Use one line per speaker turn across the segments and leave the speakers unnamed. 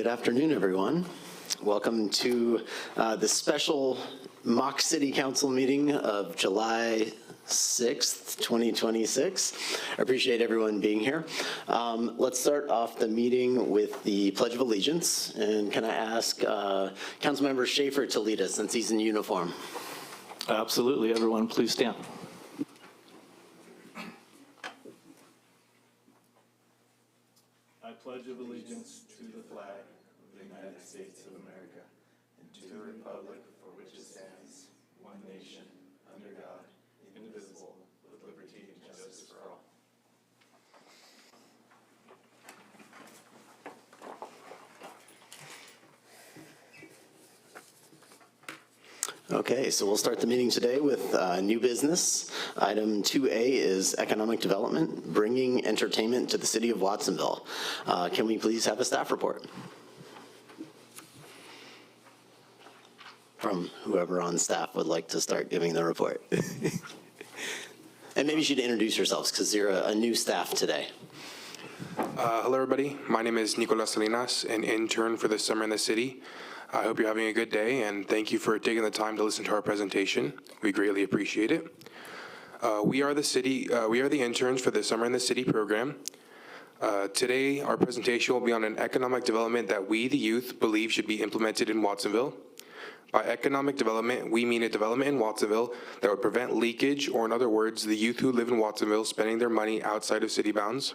Good afternoon, everyone. Welcome to the special mock city council meeting of July 6th, 2026. I appreciate everyone being here. Let's start off the meeting with the Pledge of Allegiance. And can I ask Councilmember Schaefer to lead us since he's in uniform?
Absolutely, everyone, please stand. I pledge allegiance to the flag of the United States of America and to the republic for which it stands, one nation, under God, indivisible, with liberty and justice for all.
Okay, so we'll start the meeting today with new business. Item 2A is economic development, bringing entertainment to the city of Watsonville. Can we please have a staff report? From whoever on staff would like to start giving the report. And maybe you should introduce yourselves because you're a new staff today.
Hello, everybody. My name is Nicolas Salinas, an intern for the Summer in the City. I hope you're having a good day, and thank you for taking the time to listen to our presentation. We greatly appreciate it. We are the interns for the Summer in the City program. Today, our presentation will be on an economic development that we, the youth, believe should be implemented in Watsonville. By economic development, we mean a development in Watsonville that would prevent leakage, or in other words, the youth who live in Watsonville spending their money outside of city bounds.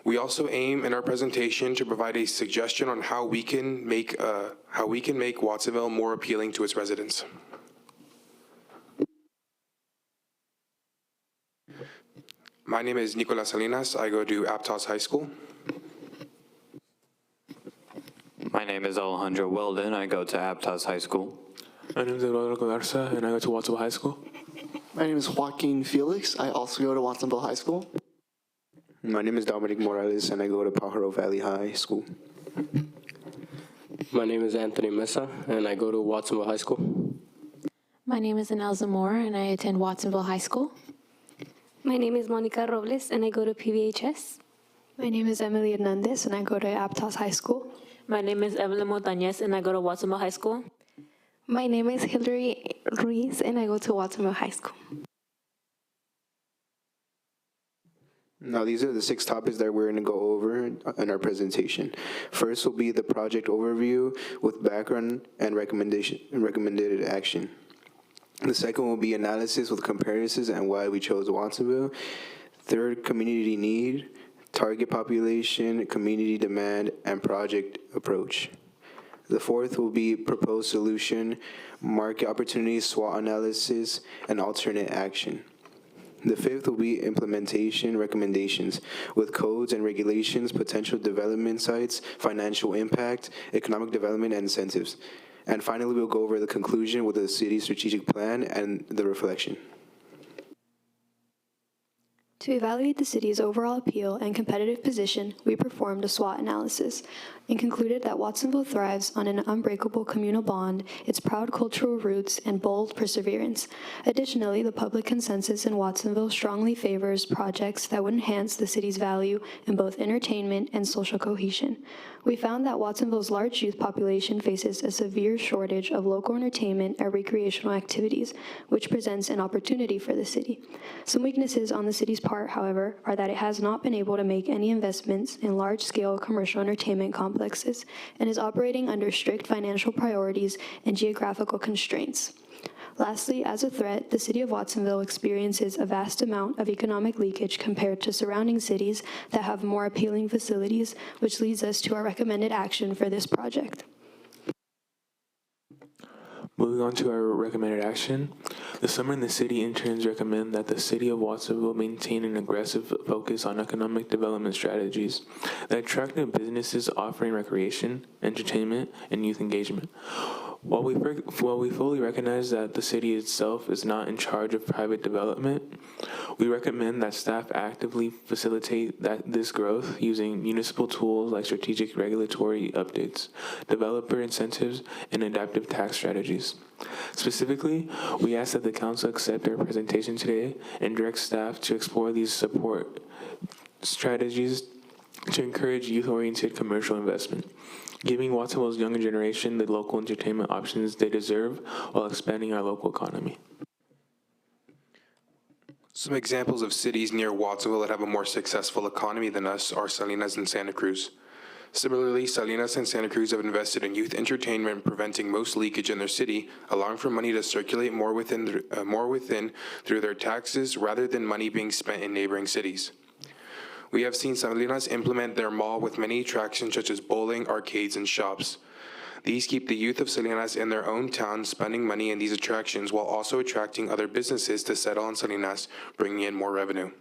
We also aim in our presentation to provide a suggestion on how we can make Watsonville more appealing to its residents. My name is Nicolas Salinas. I go to Aptos High School.
My name is Alejandro Weldon. I go to Aptos High School.
My name is Eduardo Galarza, and I go to Watsonville High School.
My name is Joaquin Felix. I also go to Watsonville High School.
My name is Dominic Morales, and I go to Pajaro Valley High School.
My name is Anthony Mesa, and I go to Watsonville High School.
My name is Anel Zamora, and I attend Watsonville High School.
My name is Monica Robles, and I go to PVHS.
My name is Emily Hernandez, and I go to Aptos High School.
My name is Evelyn Montañez, and I go to Watsonville High School.
My name is Hillary Ruiz, and I go to Watsonville High School.
Now, these are the 6 topics that we're going to go over in our presentation. First will be the project overview with background and recommended action. The second will be analysis with comparisons and why we chose Watsonville. Third, community need, target population, community demand, and project approach. The fourth will be proposed solution, market opportunities, SWOT analysis, and alternate action. The fifth will be implementation recommendations with codes and regulations, potential development sites, financial impact, economic development, and incentives. And finally, we'll go over the conclusion with the city's strategic plan and the reflection.
To evaluate the city's overall appeal and competitive position, we performed a SWOT analysis and concluded that Watsonville thrives on an unbreakable communal bond, its proud cultural roots, and bold perseverance. Additionally, the public consensus in Watsonville strongly favors projects that would enhance the city's value in both entertainment and social cohesion. We found that Watsonville's large youth population faces a severe shortage of local entertainment and recreational activities, which presents an opportunity for the city. Some weaknesses on the city's part, however, are that it has not been able to make any investments in large-scale commercial entertainment complexes and is operating under strict financial priorities and geographical constraints. Lastly, as a threat, the city of Watsonville experiences a vast amount of economic leakage compared to surrounding cities that have more appealing facilities, which leads us to our recommended action for this project.
Moving on to our recommended action, the Summer in the City interns recommend that the City of Watsonville maintain an aggressive focus on economic development strategies that attract new businesses offering recreation, entertainment, and youth engagement. While we fully recognize that the city itself is not in charge of private development, we recommend that staff actively facilitate this growth using municipal tools like strategic regulatory updates, developer incentives, and adaptive tax strategies. Specifically, we ask that the council accept our presentation today and direct staff to explore these support strategies to encourage youth-oriented commercial investment, giving Watsonville's younger generation the local entertainment options they deserve while expanding our local economy.
Some examples of cities near Watsonville that have a more successful economy than us are Salinas and Santa Cruz. Similarly, Salinas and Santa Cruz have invested in youth entertainment, preventing most leakage in their city, allowing for money to circulate more within through their taxes rather than money being spent in neighboring cities. We have seen Salinas implement their mall with many attractions such as bowling, arcades, and shops. These keep the youth of Salinas in their own town spending money in these attractions while also attracting other businesses to settle in Salinas, bringing in more revenue.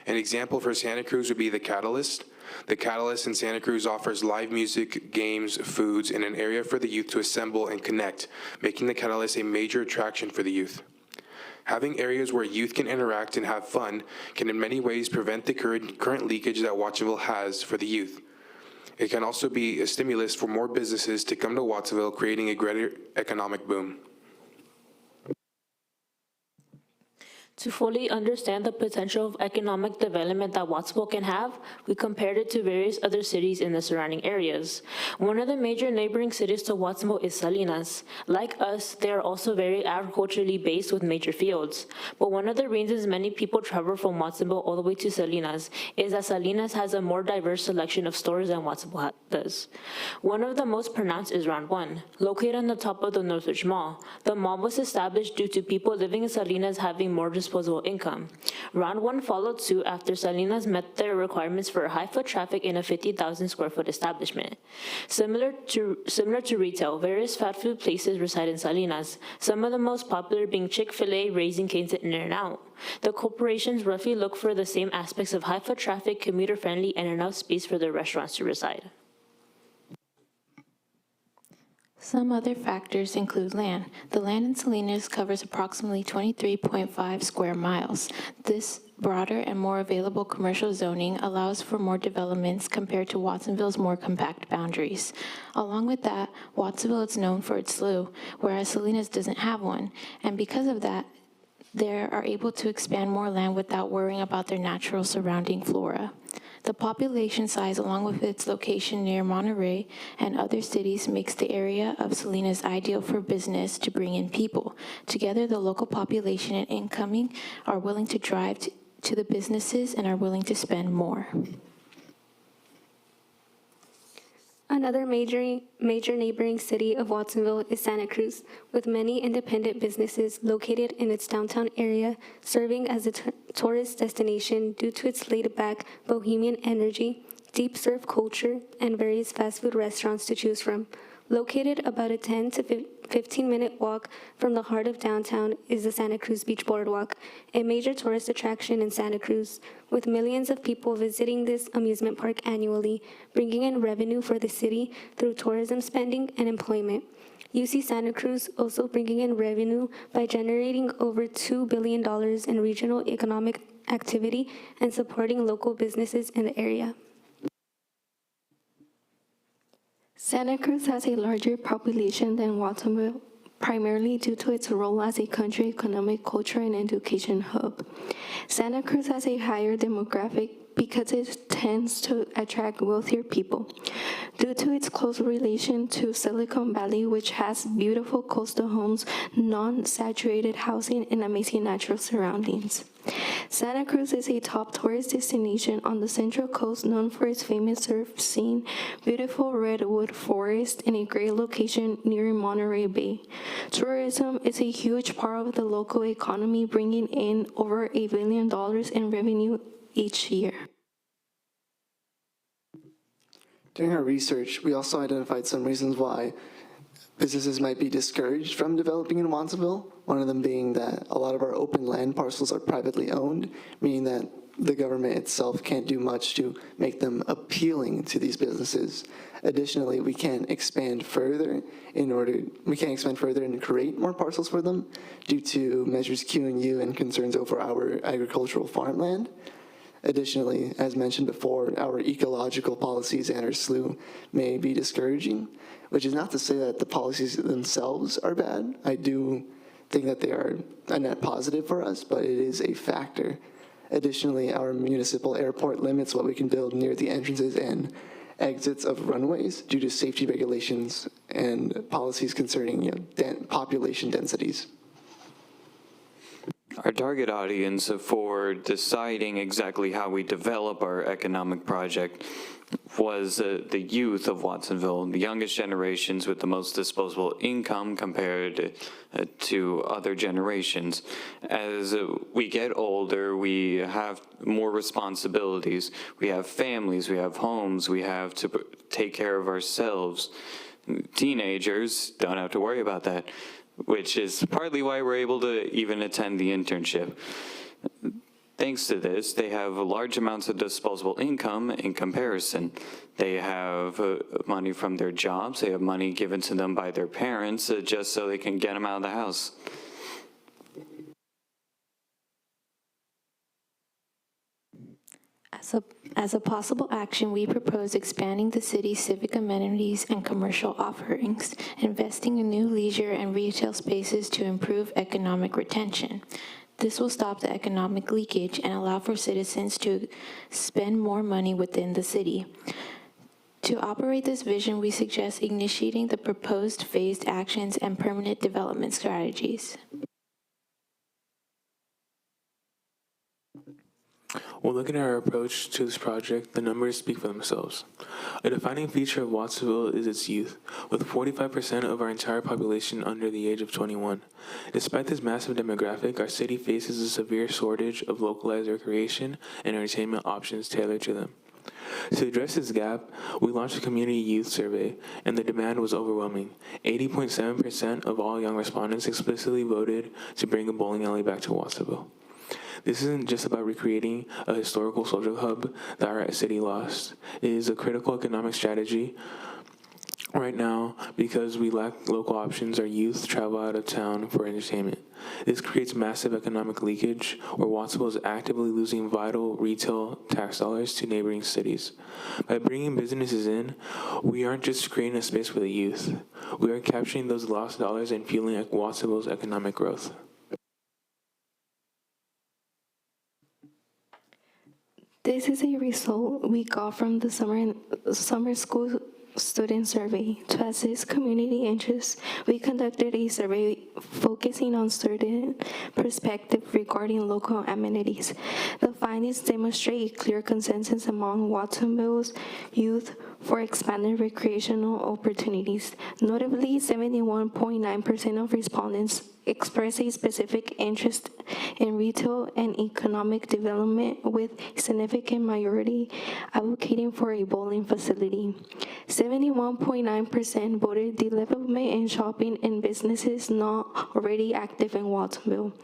An example for Santa Cruz would be the Catalyst. The Catalyst in Santa Cruz offers live music, games, foods, and an area for the youth to assemble and connect, making the Catalyst a major attraction for the youth. Having areas where youth can interact and have fun can in many ways prevent the current leakage that Watsonville has for the youth. It can also be a stimulus for more businesses to come to Watsonville, creating a greater economic boom.
To fully understand the potential of economic development that Watsonville can have, we compared it to various other cities in the surrounding areas. One of the major neighboring cities to Watsonville is Salinas. Like us, they are also very agriculturally based with major fields. But one of the reasons many people travel from Watsonville all the way to Salinas is that Salinas has a more diverse selection of stores than Watsonville does. One of the most pronounced is Round 1, located on the top of the Northridge Mall. The mall was established due to people living in Salinas having more disposable income. Round 1 followed suit after Salinas met their requirements for high foot traffic in a 50,000 square foot establishment. Similar to retail, various fast food places reside in Salinas, some of the most popular being Chick-fil-A, Raising Cane's, and In-N-Out. The corporations roughly look for the same aspects of high foot traffic, commuter friendly, and enough space for their restaurants to reside.
Some other factors include land. The land in Salinas covers approximately 23.5 square miles. This broader and more available commercial zoning allows for more developments compared to Watsonville's more compact boundaries. Along with that, Watsonville is known for its slough, whereas Salinas doesn't have one, and because of that, they are able to expand more land without worrying about their natural surrounding flora. The population size, along with its location near Monterey and other cities, makes the area of Salinas ideal for business to bring in people. Together, the local population and incoming are willing to drive to the businesses and are willing to spend more.
Another major neighboring city of Watsonville is Santa Cruz, with many independent businesses located in its downtown area, serving as a tourist destination due to its laid-back bohemian energy, deep surf culture, and various fast food restaurants to choose from. Located about a 10 to 15-minute walk from the heart of downtown is the Santa Cruz Beach Boardwalk, a major tourist attraction in Santa Cruz, with millions of people visiting this amusement park annually, bringing in revenue for the city through tourism spending and employment. UC Santa Cruz also bringing in revenue by generating over $2 billion in regional economic activity and supporting local businesses in the area.
Santa Cruz has a larger population than Watsonville, primarily due to its role as a country economic, culture, and education hub. Santa Cruz has a higher demographic because it tends to attract wealthier people. Due to its close relation to Silicon Valley, which has beautiful coastal homes, non-saturated housing, and amazing natural surroundings. Santa Cruz is a top tourist destination on the Central Coast, known for its famous surf scene, beautiful redwood forest, and a great location near Monterey Bay. Tourism is a huge part of the local economy, bringing in over $1 billion in revenue each year.
During our research, we also identified some reasons why businesses might be discouraged from developing in Watsonville, one of them being that a lot of our open land parcels are privately owned, meaning that the government itself can't do much to make them appealing to these businesses. Additionally, we can't expand further and create more parcels for them due to measures Q&U and concerns over our agricultural farmland. Additionally, as mentioned before, our ecological policies and our slough may be discouraging, which is not to say that the policies themselves are bad. I do think that they are a net positive for us, but it is a factor. Additionally, our municipal airport limits what we can build near the entrances and exits of runways due to safety regulations and policies concerning population densities.
Our target audience for deciding exactly how we develop our economic project was the youth of Watsonville, the youngest generations with the most disposable income compared to other generations. As we get older, we have more responsibilities. We have families, we have homes, we have to take care of ourselves. Teenagers don't have to worry about that, which is partly why we're able to even attend the internship. Thanks to this, they have large amounts of disposable income in comparison. They have money from their jobs, they have money given to them by their parents just so they can get them out of the house.
As a possible action, we propose expanding the city's civic amenities and commercial offerings, investing in new leisure and retail spaces to improve economic retention. This will stop the economic leakage and allow for citizens to spend more money within the city. To operate this vision, we suggest initiating the proposed phased actions and permanent development strategies.
When looking at our approach to this project, the numbers speak for themselves. A defining feature of Watsonville is its youth, with 45% of our entire population under the age of 21. Despite this massive demographic, our city faces a severe shortage of localized recreation and entertainment options tailored to them. To address this gap, we launched a community youth survey, and the demand was overwhelming. 80.7% of all young respondents explicitly voted to bring a bowling alley back to Watsonville. This isn't just about recreating a historical social hub that our city lost. It is a critical economic strategy right now because we lack local options. Our youth travel out of town for entertainment. This creates massive economic leakage where Watsonville is actively losing vital retail tax dollars to neighboring cities. By bringing businesses in, we aren't just creating a space for the youth. We are capturing those lost dollars and fueling Watsonville's economic growth.
This is a result we got from the summer school student survey. To assist community interests, we conducted a survey focusing on student perspective regarding local amenities. The findings demonstrate a clear consensus among Watsonville's youth for expanded recreational opportunities. Notably, 71.9% of respondents express a specific interest in retail and economic development, with a significant majority advocating for a bowling facility. 71.9% voted development and shopping in businesses not already active in Watsonville.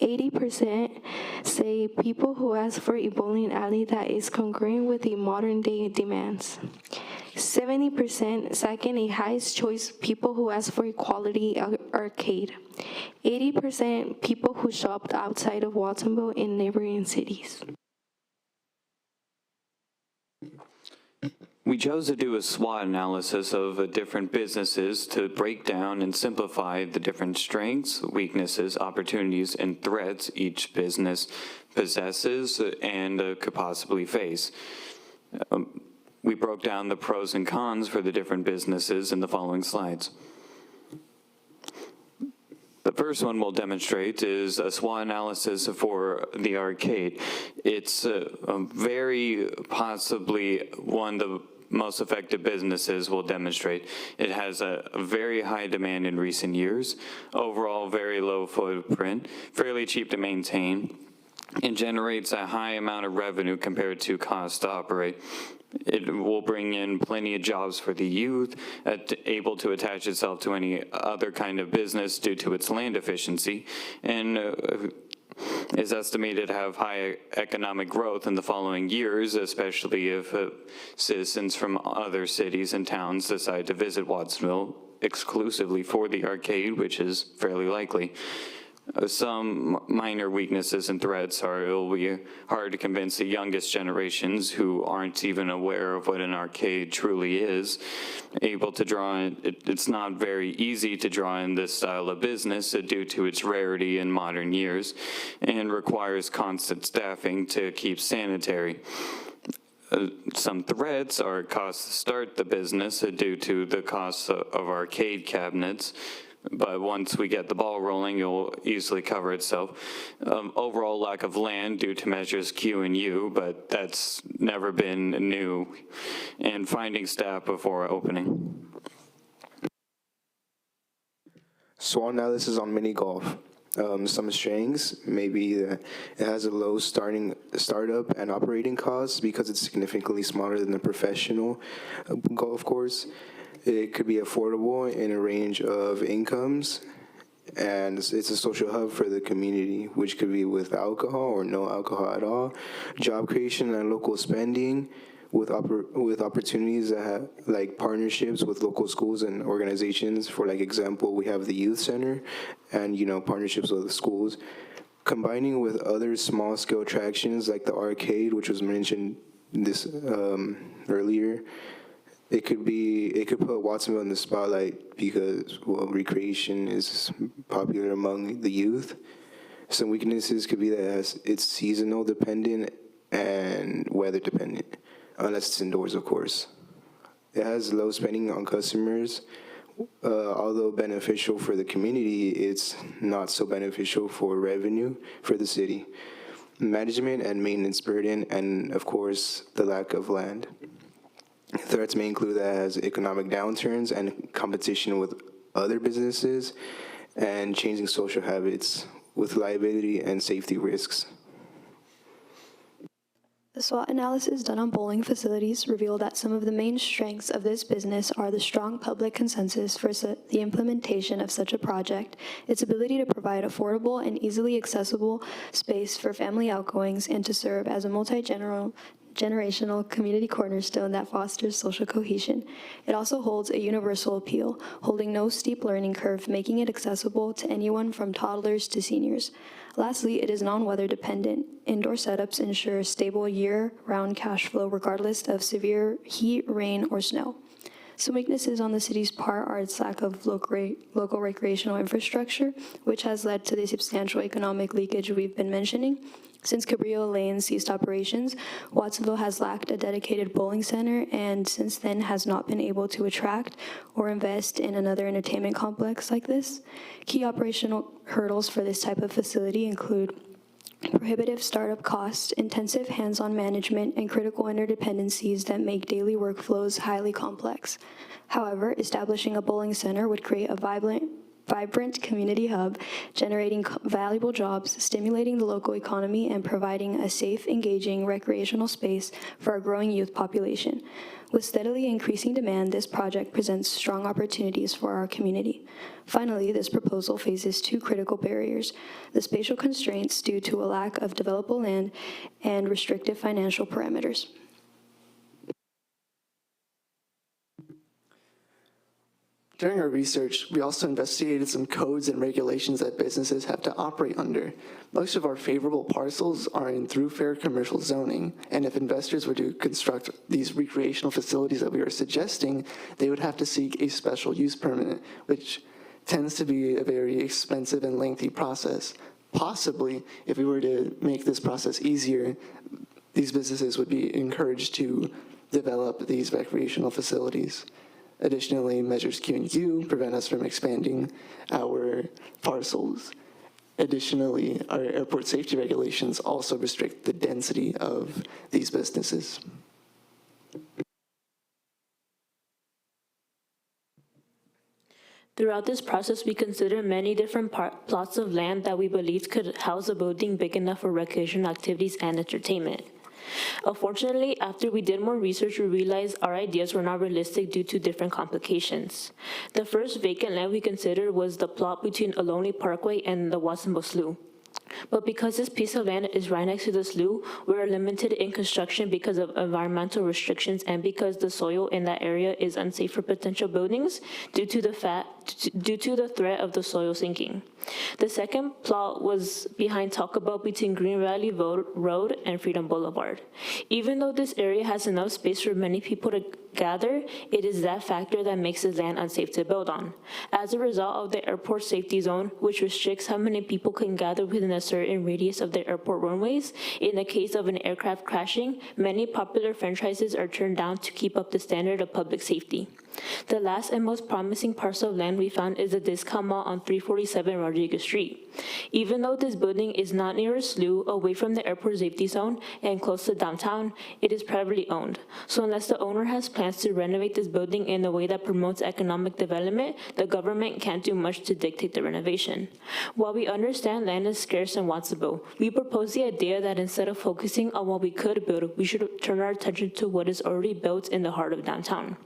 80% say people who ask for a bowling alley that is congruent with the modern day demands. 70% second a highest choice people who ask for a quality arcade. 80% people who shopped outside of Watsonville in neighboring cities.
We chose to do a SWOT analysis of different businesses to break down and simplify the different strengths, weaknesses, opportunities, and threats each business possesses and could possibly face. We broke down the pros and cons for the different businesses in the following slides. The first one we'll demonstrate is a SWOT analysis for the arcade. It's very possibly one of the most effective businesses will demonstrate. It has a very high demand in recent years, overall very low footprint, fairly cheap to maintain, and generates a high amount of revenue compared to cost to operate. It will bring in plenty of jobs for the youth, able to attach itself to any other kind of business due to its land efficiency, and is estimated to have high economic growth in the following years, especially if citizens from other cities and towns decide to visit Watsonville exclusively for the arcade, which is fairly likely. Some minor weaknesses and threats are it'll be hard to convince the youngest generations who aren't even aware of what an arcade truly is, able to draw in. It's not very easy to draw in this style of business due to its rarity in modern years and requires constant staffing to keep sanitary. Some threats are costs to start the business due to the cost of arcade cabinets, but once we get the ball rolling, it'll easily cover itself. Overall lack of land due to measures Q and U, but that's never been new, and finding staff before opening.
SWOT analysis on mini golf. Some strengths, maybe that it has a low startup and operating costs because it's significantly smaller than a professional golf course. It could be affordable in a range of incomes, and it's a social hub for the community, which could be with alcohol or no alcohol at all. Job creation and local spending with opportunities that have, like partnerships with local schools and organizations. For like example, we have the youth center and, partnerships with the schools. Combining with other small scale attractions like the arcade, which was mentioned this earlier. It could put Watsonville in the spotlight because, recreation is popular among the youth. Some weaknesses could be that it's seasonal dependent and weather dependent, unless it's indoors, of course. It has low spending on customers. Although beneficial for the community, it's not so beneficial for revenue for the city. Management and maintenance burden, and of course, the lack of land. Threats may include that as economic downturns and competition with other businesses and changing social habits with liability and safety risks.
The SWOT analysis done on bowling facilities revealed that some of the main strengths of this business are the strong public consensus for the implementation of such a project, its ability to provide affordable and easily accessible space for family outgoings, and to serve as a multi-generational community cornerstone that fosters social cohesion. It also holds a universal appeal, holding no steep learning curve, making it accessible to anyone from toddlers to seniors. Lastly, it is non-weather dependent. Indoor setups ensure stable year-round cash flow regardless of severe heat, rain, or snow. Some weaknesses on the city's part are its lack of local recreational infrastructure, which has led to the substantial economic leakage we've been mentioning. Since Cabrillo Lane ceased operations, Watsonville has lacked a dedicated bowling center and since then has not been able to attract or invest in another entertainment complex like this. Key operational hurdles for this type of facility include prohibitive startup costs, intensive hands-on management, and critical interdependencies that make daily workflows highly complex. However, establishing a bowling center would create a vibrant community hub, generating valuable jobs, stimulating the local economy, and providing a safe, engaging recreational space for our growing youth population. With steadily increasing demand, this project presents strong opportunities for our community. Finally, this proposal faces two critical barriers: the spatial constraints due to a lack of developable land and restrictive financial parameters.
During our research, we also investigated some codes and regulations that businesses have to operate under. Most of our favorable parcels are in thoroughfare commercial zoning, and if investors were to construct these recreational facilities that we are suggesting, they would have to seek a special use permit, which tends to be a very expensive and lengthy process. Possibly, if we were to make this process easier, these businesses would be encouraged to develop these recreational facilities. Additionally, measures Q and U prevent us from expanding our parcels. Additionally, our airport safety regulations also restrict the density of these businesses.
Throughout this process, we considered many different plots of land that we believed could house a building big enough for recreational activities and entertainment. Unfortunately, after we did more research, we realized our ideas were not realistic due to different complications. The first vacant land we considered was the plot between Ohlone Parkway and the Watsonville Slough. But because this piece of land is right next to the slough, we are limited in construction because of environmental restrictions and because the soil in that area is unsafe for potential buildings due to the fact due to the threat of the soil sinking. The second plot was behind Taco Bell between Green Valley Road and Freedom Boulevard. Even though this area has enough space for many people to gather, it is that factor that makes the land unsafe to build on. As a result of the airport safety zone, which restricts how many people can gather within a certain radius of the airport runways, in the case of an aircraft crashing, many popular franchises are turned down to keep up the standard of public safety. The last and most promising parcel of land we found is the discount mall on 347 Rodriguez Street. Even though this building is not near a slough, away from the airport safety zone, and close to downtown, it is privately owned. So unless the owner has plans to renovate this building in a way that promotes economic development, the government can't do much to dictate the renovation. While we understand land is scarce in Watsonville, we propose the idea that instead of focusing on what we could build, we should turn our attention to what is already built in the heart of downtown.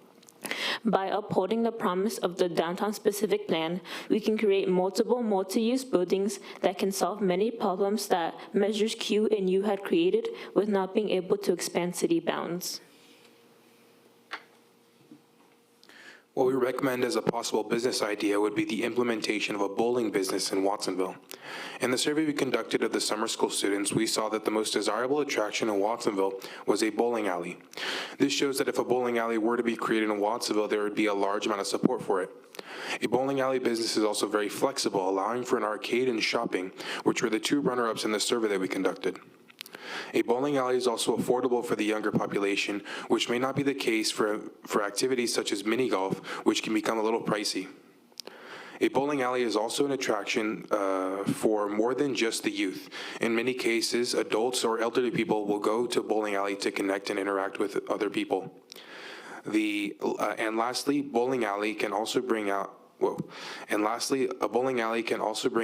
By upholding the promise of the downtown-specific plan, we can create multiple multi-use buildings that can solve many problems that Measures Q and U had created with not being able to expand city bounds.
What we recommend as a possible business idea would be the implementation of a bowling business in Watsonville. In the survey we conducted of the summer school students, we saw that the most desirable attraction in Watsonville was a bowling alley. This shows that if a bowling alley were to be created in Watsonville, there would be a large amount of support for it. A bowling alley business is also very flexible, allowing for an arcade and shopping, which were the two runner-ups in the survey that we conducted. A bowling alley is also affordable for the younger population, which may not be the case for activities such as mini golf, which can become a little pricey. A bowling alley is also an attraction for more than just the youth. In many cases, adults or elderly people will go to a bowling alley to connect and interact with other people. And lastly, a bowling alley can also bring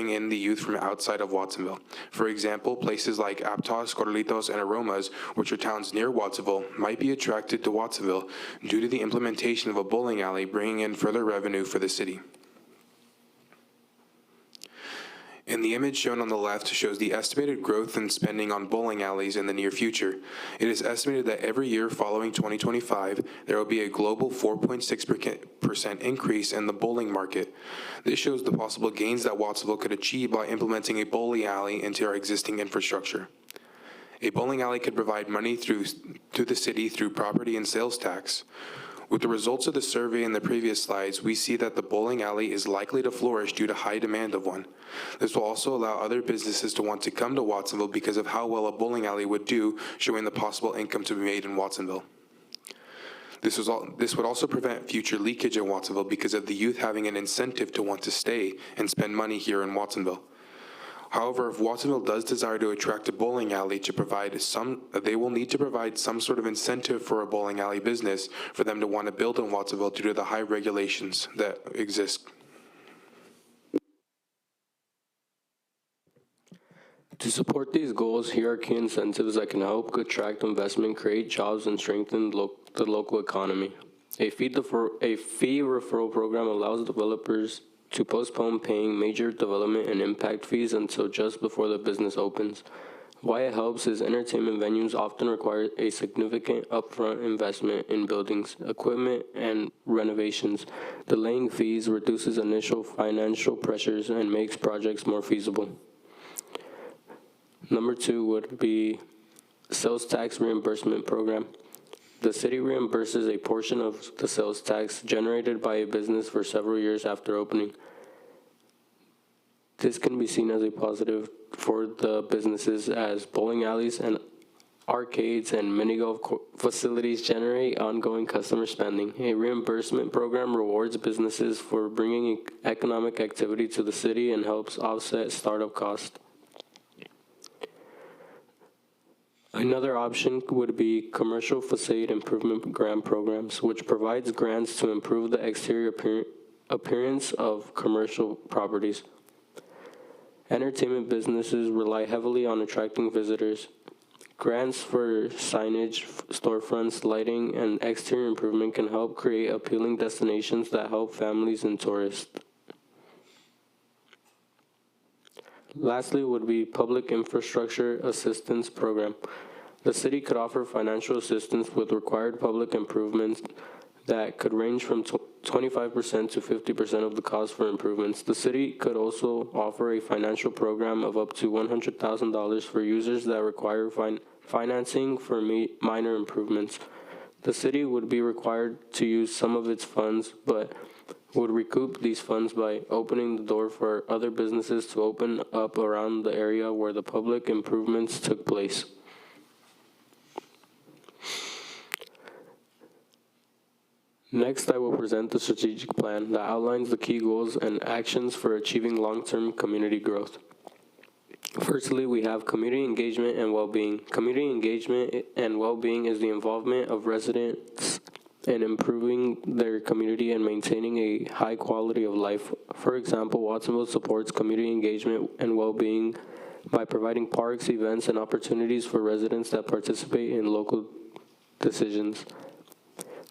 in the youth from outside of Watsonville. For example, places like Aptos, Corralitos, and Aromas, which are towns near Watsonville, might be attracted to Watsonville due to the implementation of a bowling alley, bringing in further revenue for the city. And the image shown on the left shows the estimated growth in spending on bowling alleys in the near future. It is estimated that every year following 2025, there will be a global 4.6% increase in the bowling market. This shows the possible gains that Watsonville could achieve by implementing a bowling alley into our existing infrastructure. A bowling alley could provide money to the city through property and sales tax. With the results of the survey in the previous slides, we see that the bowling alley is likely to flourish due to high demand of one. This will also allow other businesses to want to come to Watsonville because of how well a bowling alley would do, showing the possible income to be made in Watsonville. This would also prevent future leakage in Watsonville because of the youth having an incentive to want to stay and spend money here in Watsonville. However, if Watsonville does desire to attract a bowling alley they will need to provide some sort of incentive for a bowling alley business for them to want to build in Watsonville due to the high regulations that exist.
To support these goals, here are key incentives that can help attract investment, create jobs, and strengthen the local economy. A fee referral program allows developers to postpone paying major development and impact fees until just before the business opens. Why it helps is entertainment venues often require a significant upfront investment in buildings, equipment, and renovations. Delaying fees reduces initial financial pressures and makes projects more feasible. Number 2 would be sales tax reimbursement program. The city reimburses a portion of the sales tax generated by a business for several years after opening. This can be seen as a positive for the businesses as bowling alleys and arcades and mini-golf facilities generate ongoing customer spending. A reimbursement program rewards businesses for bringing economic activity to the city and helps offset startup costs. Another option would be commercial facade improvement grant programs, which provides grants to improve the exterior appearance of commercial properties. Entertainment businesses rely heavily on attracting visitors. Grants for signage, storefronts, lighting, and exterior improvement can help create appealing destinations that help families and tourists. Lastly would be public infrastructure assistance program. The city could offer financial assistance with required public improvements. that could range from 25% to 50% of the cost for improvements. The city could also offer a financial program of up to $100,000 for users that require financing for minor improvements. The city would be required to use some of its funds, but would recoup these funds by opening the door for other businesses to open up around the area where the public improvements took place. Next, I will present the strategic plan that outlines the key goals and actions for achieving long-term community growth. Firstly, we have community engagement and well-being. Community engagement and well-being is the involvement of residents in improving their community and maintaining a high quality of life. For example, Watsonville supports community engagement and well-being by providing parks, events, and opportunities for residents that participate in local decisions.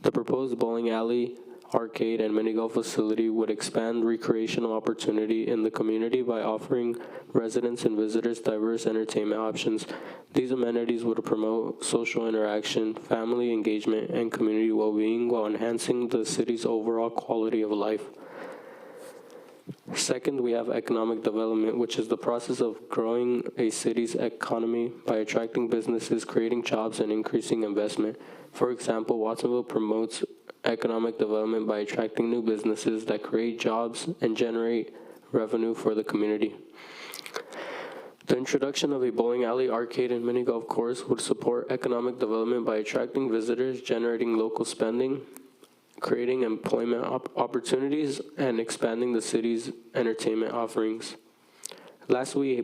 The proposed bowling alley, arcade, and mini-golf facility would expand recreational opportunity in the community by offering residents and visitors diverse entertainment options. These amenities would promote social interaction, family engagement, and community well-being while enhancing the city's overall quality of life. Second, we have economic development, which is the process of growing a city's economy by attracting businesses, creating jobs, and increasing investment. For example, Watsonville promotes economic development by attracting new businesses that create jobs and generate revenue for the community. The introduction of a bowling alley, arcade, and mini golf course would support economic development by attracting visitors, generating local spending, creating employment opportunities, and expanding the city's entertainment offerings. Lastly,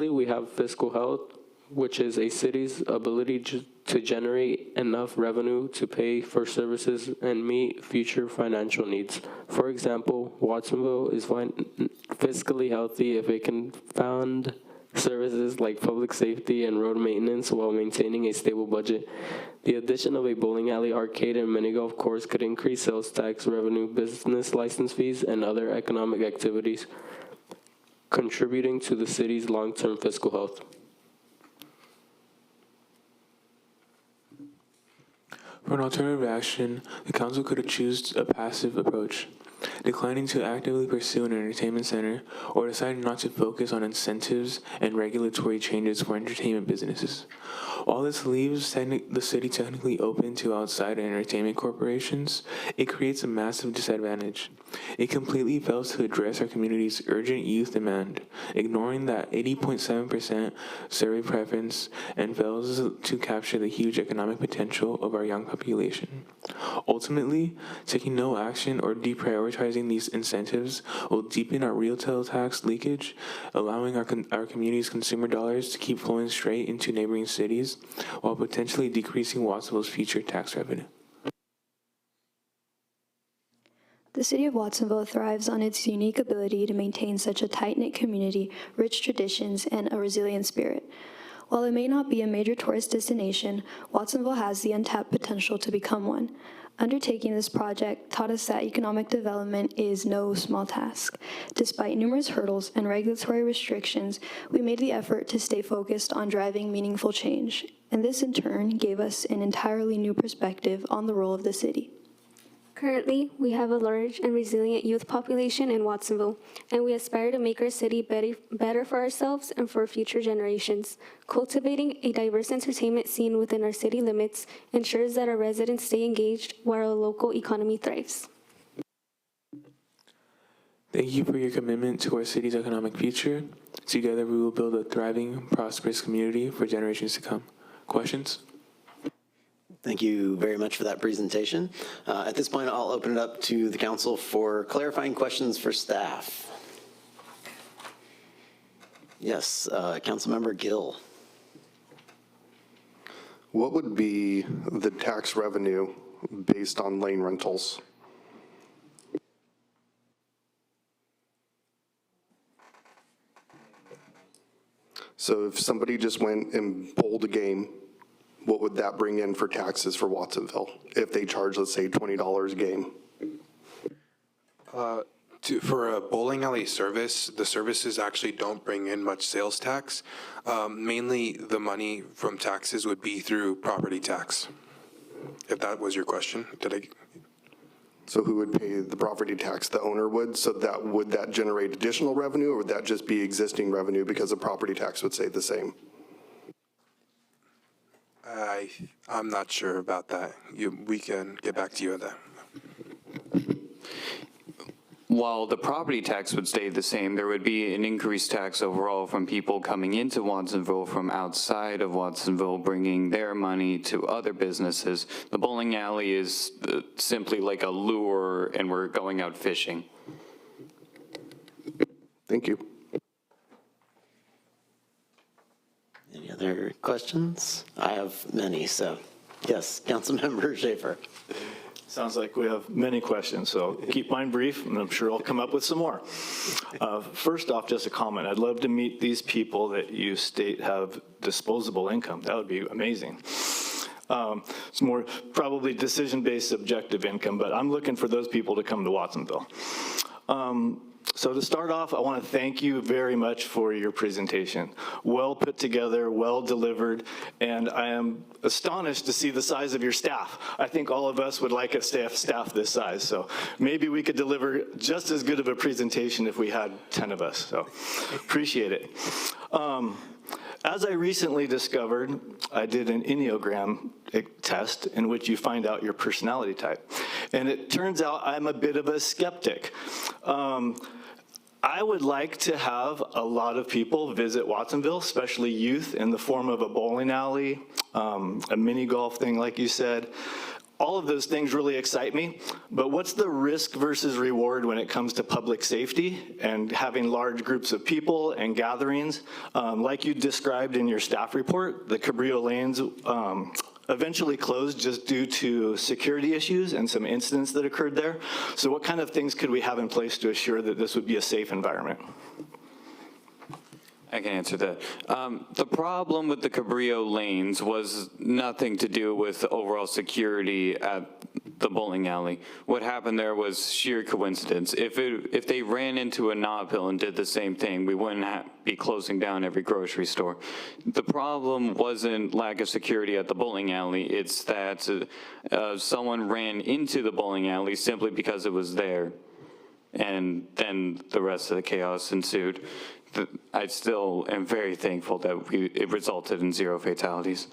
we have fiscal health, which is a city's ability to generate enough revenue to pay for services and meet future financial needs. For example, Watsonville is fiscally healthy if it can fund services like public safety and road maintenance while maintaining a stable budget. The addition of a bowling alley, arcade, and mini golf course could increase sales tax revenue, business license fees, and other economic activities, contributing to the city's long-term fiscal health.
For an alternative action, the council could choose a passive approach, declining to actively pursue an entertainment center or deciding not to focus on incentives and regulatory changes for entertainment businesses. While this leaves the city technically open to outside entertainment corporations, it creates a massive disadvantage. It completely fails to address our community's urgent youth demand, ignoring that 80.7% survey preference, and fails to capture the huge economic potential of our young population. Ultimately, taking no action or deprioritizing these incentives will deepen our retail tax leakage, allowing our community's consumer dollars to keep flowing straight into neighboring cities, while potentially decreasing Watsonville's future tax revenue.
The city of Watsonville thrives on its unique ability to maintain such a tight-knit community, rich traditions, and a resilient spirit. While it may not be a major tourist destination, Watsonville has the untapped potential to become one. Undertaking this project taught us that economic development is no small task. Despite numerous hurdles and regulatory restrictions, we made the effort to stay focused on driving meaningful change, and this in turn gave us an entirely new perspective on the role of the city.
Currently, we have a large and resilient youth population in Watsonville, and we aspire to make our city better for ourselves and for future generations. Cultivating a diverse entertainment scene within our city limits ensures that our residents stay engaged while our local economy thrives.
Thank you for your commitment to our city's economic future. Together, we will build a thriving, prosperous community for generations to come. Questions?
Thank you very much for that presentation. At this point, I'll open it up to the council for clarifying questions for staff. Yes, Councilmember Gill.
What would be the tax revenue based on lane rentals? So if somebody just went and bowled a game, what would that bring in for taxes for Watsonville if they charge, let's say, $20 a game?
For a bowling alley service, the services actually don't bring in much sales tax. Mainly the money from taxes would be through property tax, if that was your question.
So who would pay the property tax? The owner would? So would that generate additional revenue, or would that just be existing revenue because the property tax would stay the same?
I'm not sure about that. We can get back to you on that.
While the property tax would stay the same, there would be an increased tax overall from people coming into Watsonville from outside of Watsonville, bringing their money to other businesses. The bowling alley is simply like a lure, and we're going out fishing.
Thank you.
Any other questions? I have many, so yes, Councilmember Schaefer.
Sounds like we have many questions, so keep mine brief, and I'm sure I'll come up with some more. First off, just a comment. I'd love to meet these people that you state have disposable income. That would be amazing. It's more probably decision-based subjective income, but I'm looking for those people to come to Watsonville. So to start off, I want to thank you very much for your presentation. Well put together, well delivered, and I am astonished to see the size of your staff. I think all of us would like a staff this size, so maybe we could deliver just as good of a presentation if we had 10 of us, so appreciate it. As I recently discovered, I did an Enneagram test in which you find out your personality type. And it turns out I'm a bit of a skeptic. I would like to have a lot of people visit Watsonville, especially youth, in the form of a bowling alley, a mini golf thing like you said. All of those things really excite me, but what's the risk versus reward when it comes to public safety and having large groups of people and gatherings? Like you described in your staff report, the Cabrillo lanes eventually closed just due to security issues and some incidents that occurred there. So what kind of things could we have in place to assure that this would be a safe environment?
I can answer that. The problem with the Cabrillo lanes was nothing to do with overall security at the bowling alley. What happened there was sheer coincidence. If they ran into a knob hill and did the same thing, we wouldn't be closing down every grocery store. The problem wasn't lack of security at the bowling alley. It's that someone ran into the bowling alley simply because it was there, and then the rest of the chaos ensued. I still am very thankful that it resulted in 0 fatalities.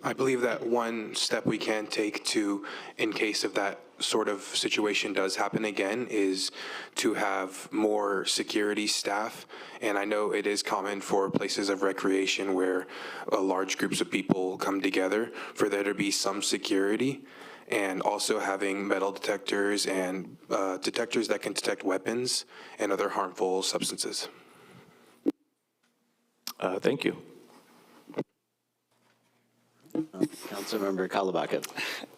I believe that one step we can take to, in case of that sort of situation does happen again, is to have more security staff. And I know it is common for places of recreation where large groups of people come together for there to be some security, and also having metal detectors and detectors that can detect weapons and other harmful substances.
Thank you.
Councilmember Kalabaka.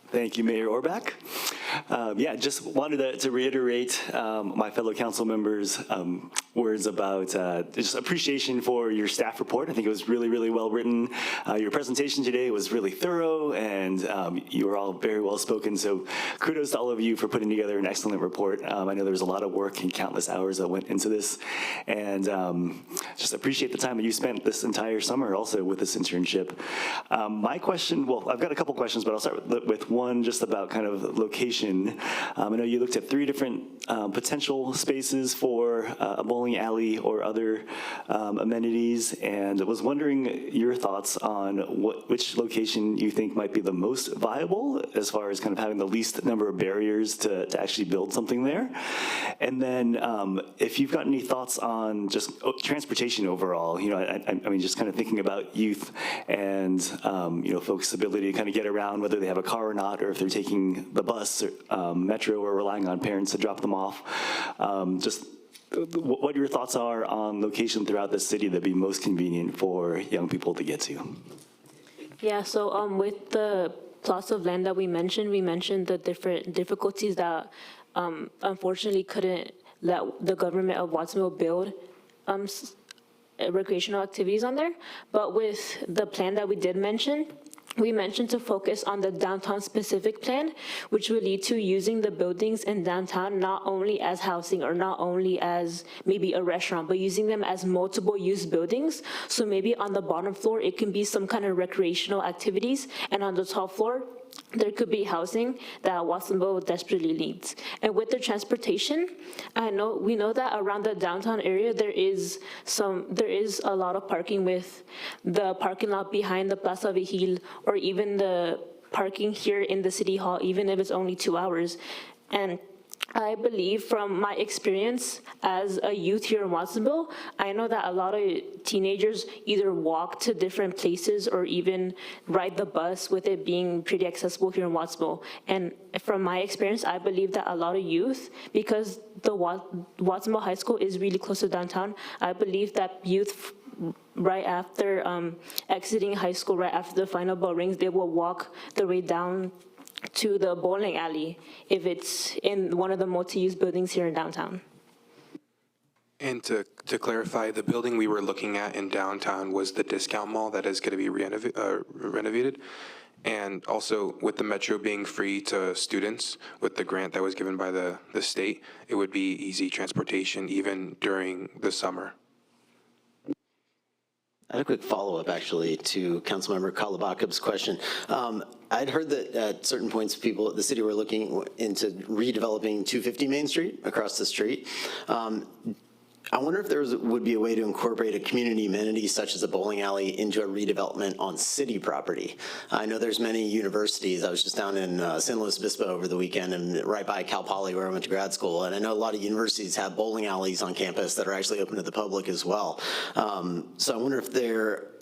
Thank you, Mayor Orbach. Yeah, just wanted to reiterate my fellow council members' words about just appreciation for your staff report. I think it was really, really well written. Your presentation today was really thorough, and you were all very well spoken. So kudos to all of you for putting together an excellent report. I know there was a lot of work and countless hours that went into this, and just appreciate the time that you spent this entire summer also with this internship. My question, well, I've got a couple questions, but I'll start with one just about kind of location. I know you looked at 3 different potential spaces for a bowling alley or other amenities, and I was wondering your thoughts on which location you think might be the most viable as far as kind of having the least number of barriers to actually build something there. And then if you've got any thoughts on just transportation overall, you know, I mean, just kind of thinking about youth and, you know, folks' ability to kind of get around, whether they have a car or not, or if they're taking the bus or metro or relying on parents to drop them off. Just what your thoughts are on location throughout the city that'd be most convenient for young people to get to.
Yeah, so with the plots of land that we mentioned the different difficulties that unfortunately couldn't let the government of Watsonville build recreational activities on there. But with the plan that we did mention, we mentioned to focus on the downtown specific plan, which would lead to using the buildings in downtown not only as housing or not only as maybe a restaurant, but using them as multiple use buildings. So maybe on the bottom floor, it can be some kind of recreational activities, and on the top floor, there could be housing that Watsonville desperately needs. And with the transportation, we know that around the downtown area, there is a lot of parking with the parking lot behind the Plaza Vigil, or even the parking here in the City Hall, even if it's only 2 hours. And I believe from my experience as a youth here in Watsonville, I know that a lot of teenagers either walk to different places or even ride the bus, with it being pretty accessible here in Watsonville. And from my experience, I believe that a lot of youth, because the Watsonville High School is really close to downtown, I believe that youth right after exiting high school, right after the final bell rings, they will walk their way down to the bowling alley if it's in one of the multi-use buildings here in downtown.
And to clarify, the building we were looking at in downtown was the discount mall that is going to be renovated. And also, with the metro being free to students, with the grant that was given by the state, it would be easy transportation even during the summer.
I had a quick follow-up, actually, to Councilmember Kalabakab's question. I'd heard that at certain points, people at the city were looking into redeveloping 250 Main Street across the street. I wonder if there would be a way to incorporate a community amenity such as a bowling alley into a redevelopment on city property. I know there's many universities. I was just down in San Luis Obispo over the weekend, and right by Cal Poly where I went to grad school, and I know a lot of universities have bowling alleys on campus that are actually open to the public as well. So I wonder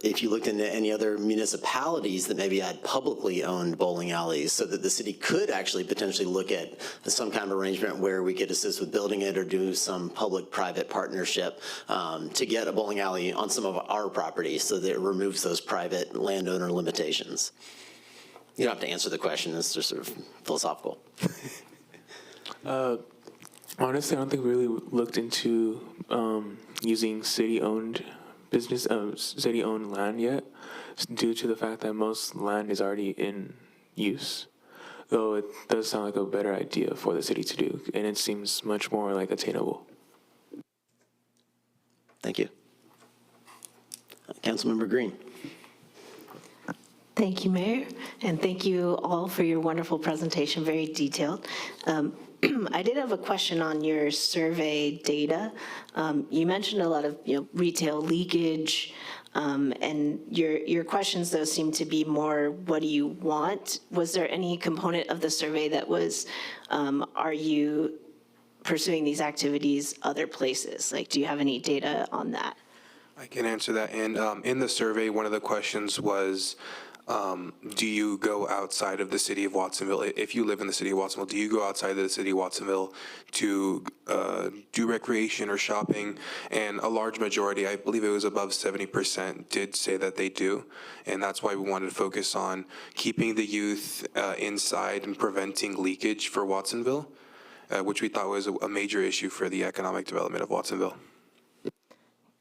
if you looked into any other municipalities that maybe had publicly owned bowling alleys, so that the city could actually potentially look at some kind of arrangement where we could assist with building it or do some public-private partnership to get a bowling alley on some of our property, so that it removes those private landowner limitations. You don't have to answer the question, it's just sort of philosophical.
Honestly, I don't think we really looked into using city-owned city-owned land yet, due to the fact that most land is already in use. Though it does sound like a better idea for the city to do, and it seems much more like attainable.
Thank you. Councilmember Green.
Thank you, Mayor, and thank you all for your wonderful presentation, very detailed. I did have a question on your survey data. You mentioned a lot of retail leakage, and your questions, though, seem to be more, what do you want? Was there any component of the survey that was, are you pursuing these activities other places? Like, do you have any data on that?
I can answer that. And in the survey, one of the questions was, do you go outside of the city of Watsonville? If you live in the city of Watsonville, do you go outside of the city of Watsonville to do recreation or shopping? And a large majority, I believe it was above 70%, did say that they do. And that's why we wanted to focus on keeping the youth inside and preventing leakage for Watsonville, which we thought was a major issue for the economic development of Watsonville.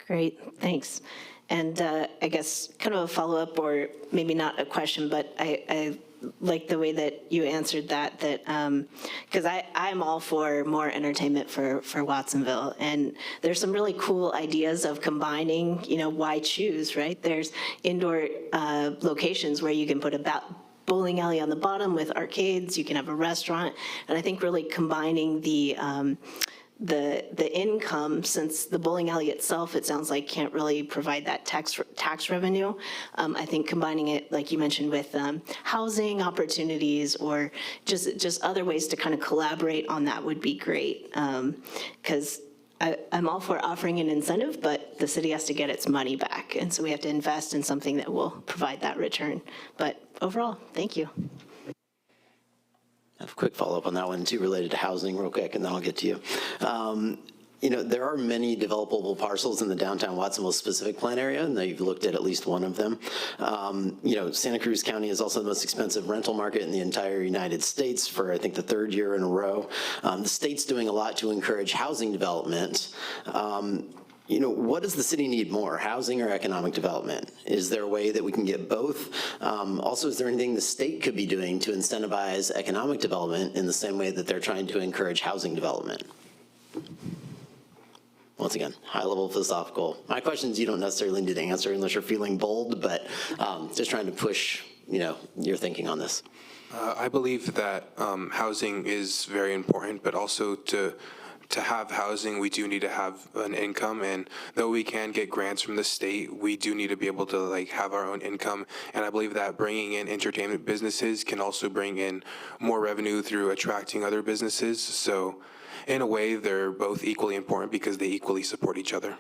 Great, thanks. And I guess kind of a follow-up, or maybe not a question, but I like the way that you answered that because I'm all for more entertainment for Watsonville. And there's some really cool ideas of combining, why choose, right? There's indoor locations where you can put a bowling alley on the bottom with arcades, you can have a restaurant, and I think really combining the income, since the bowling alley itself, it sounds like, can't really provide that tax revenue. I think combining it, like you mentioned, with housing opportunities or just other ways to kind of collaborate on that would be great. Because I'm all for offering an incentive, but the city has to get its money back. And so we have to invest in something that will provide that return. But overall, thank you.
I have a quick follow-up on that one, too, related to housing real quick, and then I'll get to you. There are many developable parcels in the downtown Watsonville specific plan area, and you've looked at least one of them. Santa Cruz County is also the most expensive rental market in the entire United States for, I think, the third year in a row. The state's doing a lot to encourage housing development. What does the city need more, housing or economic development? Is there a way that we can get both? Also, is there anything the state could be doing to incentivize economic development in the same way that they're trying to encourage housing development? Once again, high-level philosophical. My questions you don't necessarily need to answer unless you're feeling bold, but just trying to push your thinking on this.
I believe that housing is very important, but also to have housing, we do need to have an income. And though we can get grants from the state, we do need to be able to have our own income. And I believe that bringing in entertainment businesses can also bring in more revenue through attracting other businesses. So in a way, they're both equally important because they equally support each other.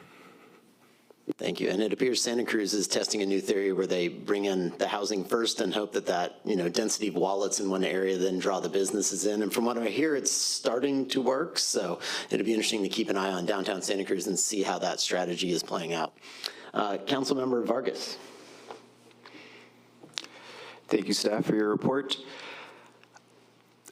Thank you. And it appears Santa Cruz is testing a new theory where they bring in the housing first and hope that density of wallets in one area then draw the businesses in. And from what I hear, it's starting to work. So it'll be interesting to keep an eye on downtown Santa Cruz and see how that strategy is playing out. Councilmember Vargas.
Thank you, staff, for your report.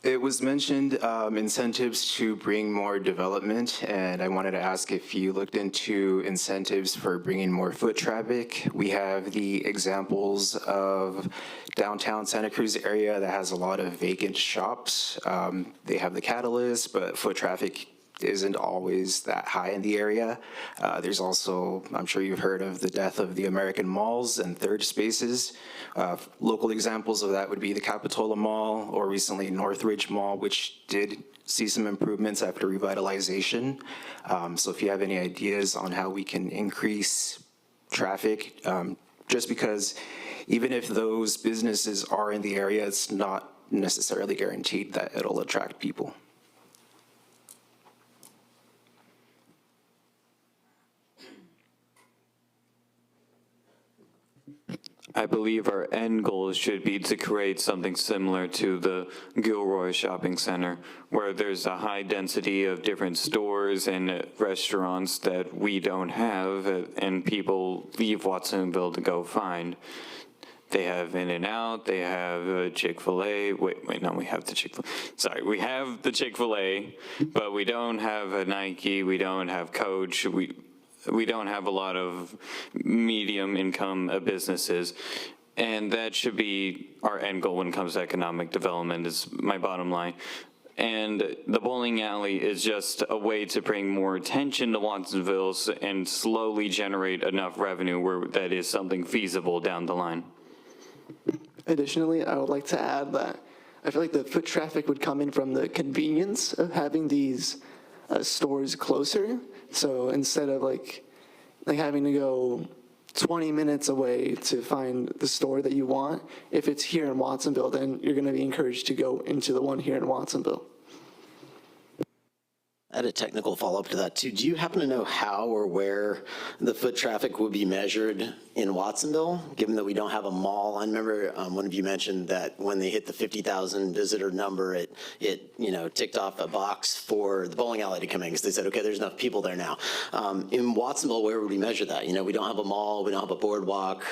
It was mentioned incentives to bring more development, and I wanted to ask if you looked into incentives for bringing more foot traffic. We have the examples of downtown Santa Cruz area that has a lot of vacant shops. They have the catalyst, but foot traffic isn't always that high in the area. There's also, I'm sure you've heard of the death of the American malls and third spaces. Local examples of that would be the Capitola Mall or recently Northridge Mall, which did see some improvements after revitalization. So if you have any ideas on how we can increase traffic, just because even if those businesses are in the area, it's not necessarily guaranteed that it'll attract people.
I believe our end goal should be to create something similar to the Gilroy Shopping Center, where there's a high density of different stores and restaurants that we don't have, and people leave Watsonville to go find. They have In-N-Out, they have Chick-fil-A. Wait, no, we have the Chick-fil-A. Sorry, we have the Chick-fil-A, but we don't have a Nike, we don't have Coach, we don't have a lot of medium income businesses, and that should be our end goal when it comes to economic development, is my bottom line. And the bowling alley is just a way to bring more attention to Watsonville and slowly generate enough revenue where that is something feasible down the line.
Additionally, I would like to add that I feel like the foot traffic would come in from the convenience of having these stores closer. So instead of like having to go 20 minutes away to find the store that you want, if it's here in Watsonville, then you're going to be encouraged to go into the one here in Watsonville.
I had a technical follow-up to that too. Do you happen to know how or where the foot traffic would be measured in Watsonville, given that we don't have a mall? I remember one of you mentioned that when they hit the 50,000 visitor number, it ticked off a box for the bowling alley to come in because they said, okay, there's enough people there now. In Watsonville, where would we measure that? We don't have a mall, we don't have a boardwalk.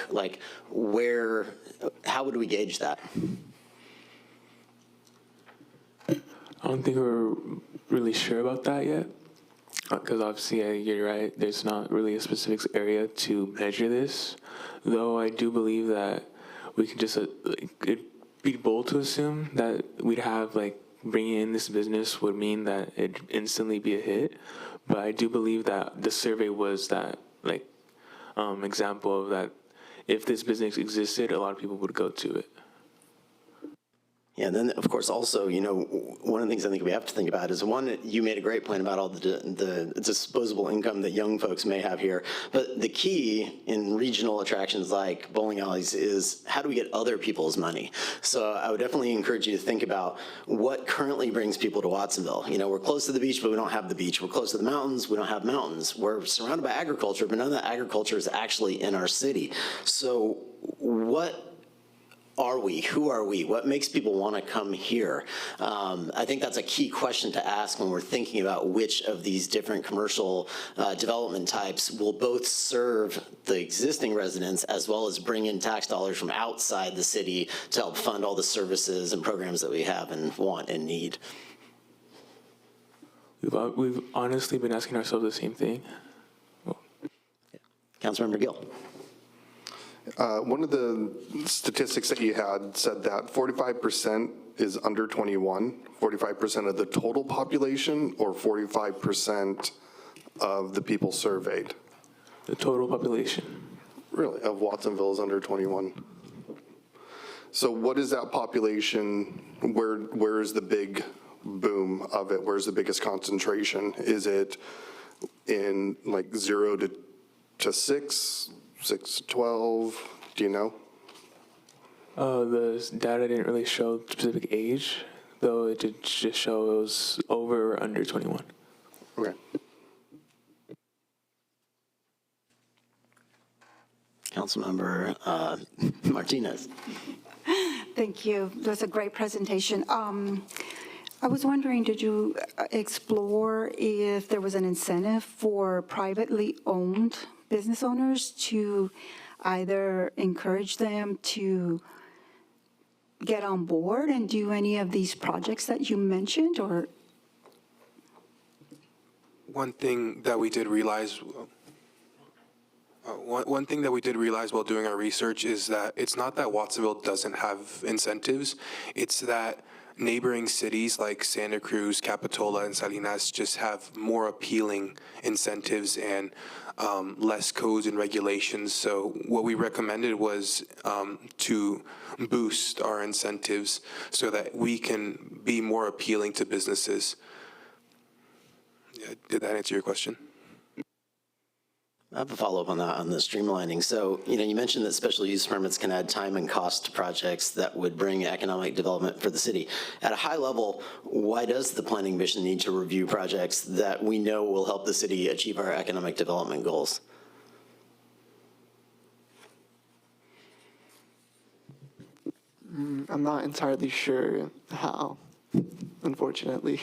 How would we gauge that?
I don't think we're really sure about that yet, because obviously, you're right, there's not really a specific area to measure this, though I do believe that we can just, it'd be bold to assume that we'd have, bringing in this business would mean that it'd instantly be a hit, but I do believe that the survey was that, example of that if this business existed, a lot of people would go to it.
Yeah, and then, of course, also, one of the things I think we have to think about is, one, you made a great point about all the disposable income that young folks may have here, but the key in regional attractions like bowling alleys is how do we get other people's money? So I would definitely encourage you to think about what currently brings people to Watsonville. We're close to the beach, but we don't have the beach. We're close to the mountains, we don't have mountains. We're surrounded by agriculture, but none of that agriculture is actually in our city. So what are we? Who are we? What makes people want to come here? I think that's a key question to ask when we're thinking about which of these different commercial development types will both serve the existing residents as well as bring in tax dollars from outside the city to help fund all the services and programs that we have and want and need.
We've honestly been asking ourselves the same thing.
Councilmember Gill.
One of the statistics that you had said that 45% is under 21, 45% of the total population, or 45% of the people surveyed?
The total population.
Really? Of Watsonville is under 21? So what is that population? Where is the big boom of it? Where's the biggest concentration? Is it in like 0 to 6, 6 to 12? Do you know?
The data didn't really show specific age, though it did just show it was over or under 21.
Okay.
Councilmember Martinez.
Thank you. That was a great presentation. I was wondering, did you explore if there was an incentive for privately owned business owners to either encourage them to get on board and do any of these projects that you mentioned, or?
One thing that we did realize while doing our research is that it's not that Watsonville doesn't have incentives, it's that neighboring cities like Santa Cruz, Capitola, and Salinas just have more appealing incentives and less codes and regulations. So what we recommended was to boost our incentives so that we can be more appealing to businesses. Yeah, did that answer your question?
I have a follow-up on that, on the streamlining. So, you mentioned that special use permits can add time and cost to projects that would bring economic development for the city. At a high level, why does the Planning Commission need to review projects that we know will help the city achieve our economic development goals?
I'm not entirely sure how, unfortunately.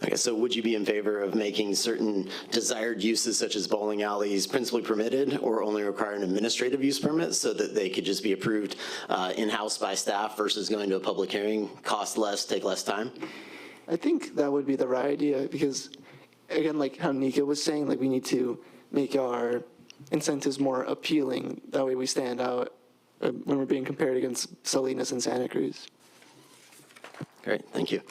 Okay, so would you be in favor of making certain desired uses such as bowling alleys principally permitted or only require an administrative use permit so that they could just be approved in-house by staff versus going to a public hearing, cost less, take less time?
I think that would be the right idea because, again, like how Nika was saying, like we need to make our incentives more appealing. That way we stand out when we're being compared against Salinas and Santa Cruz.
Great, thank you.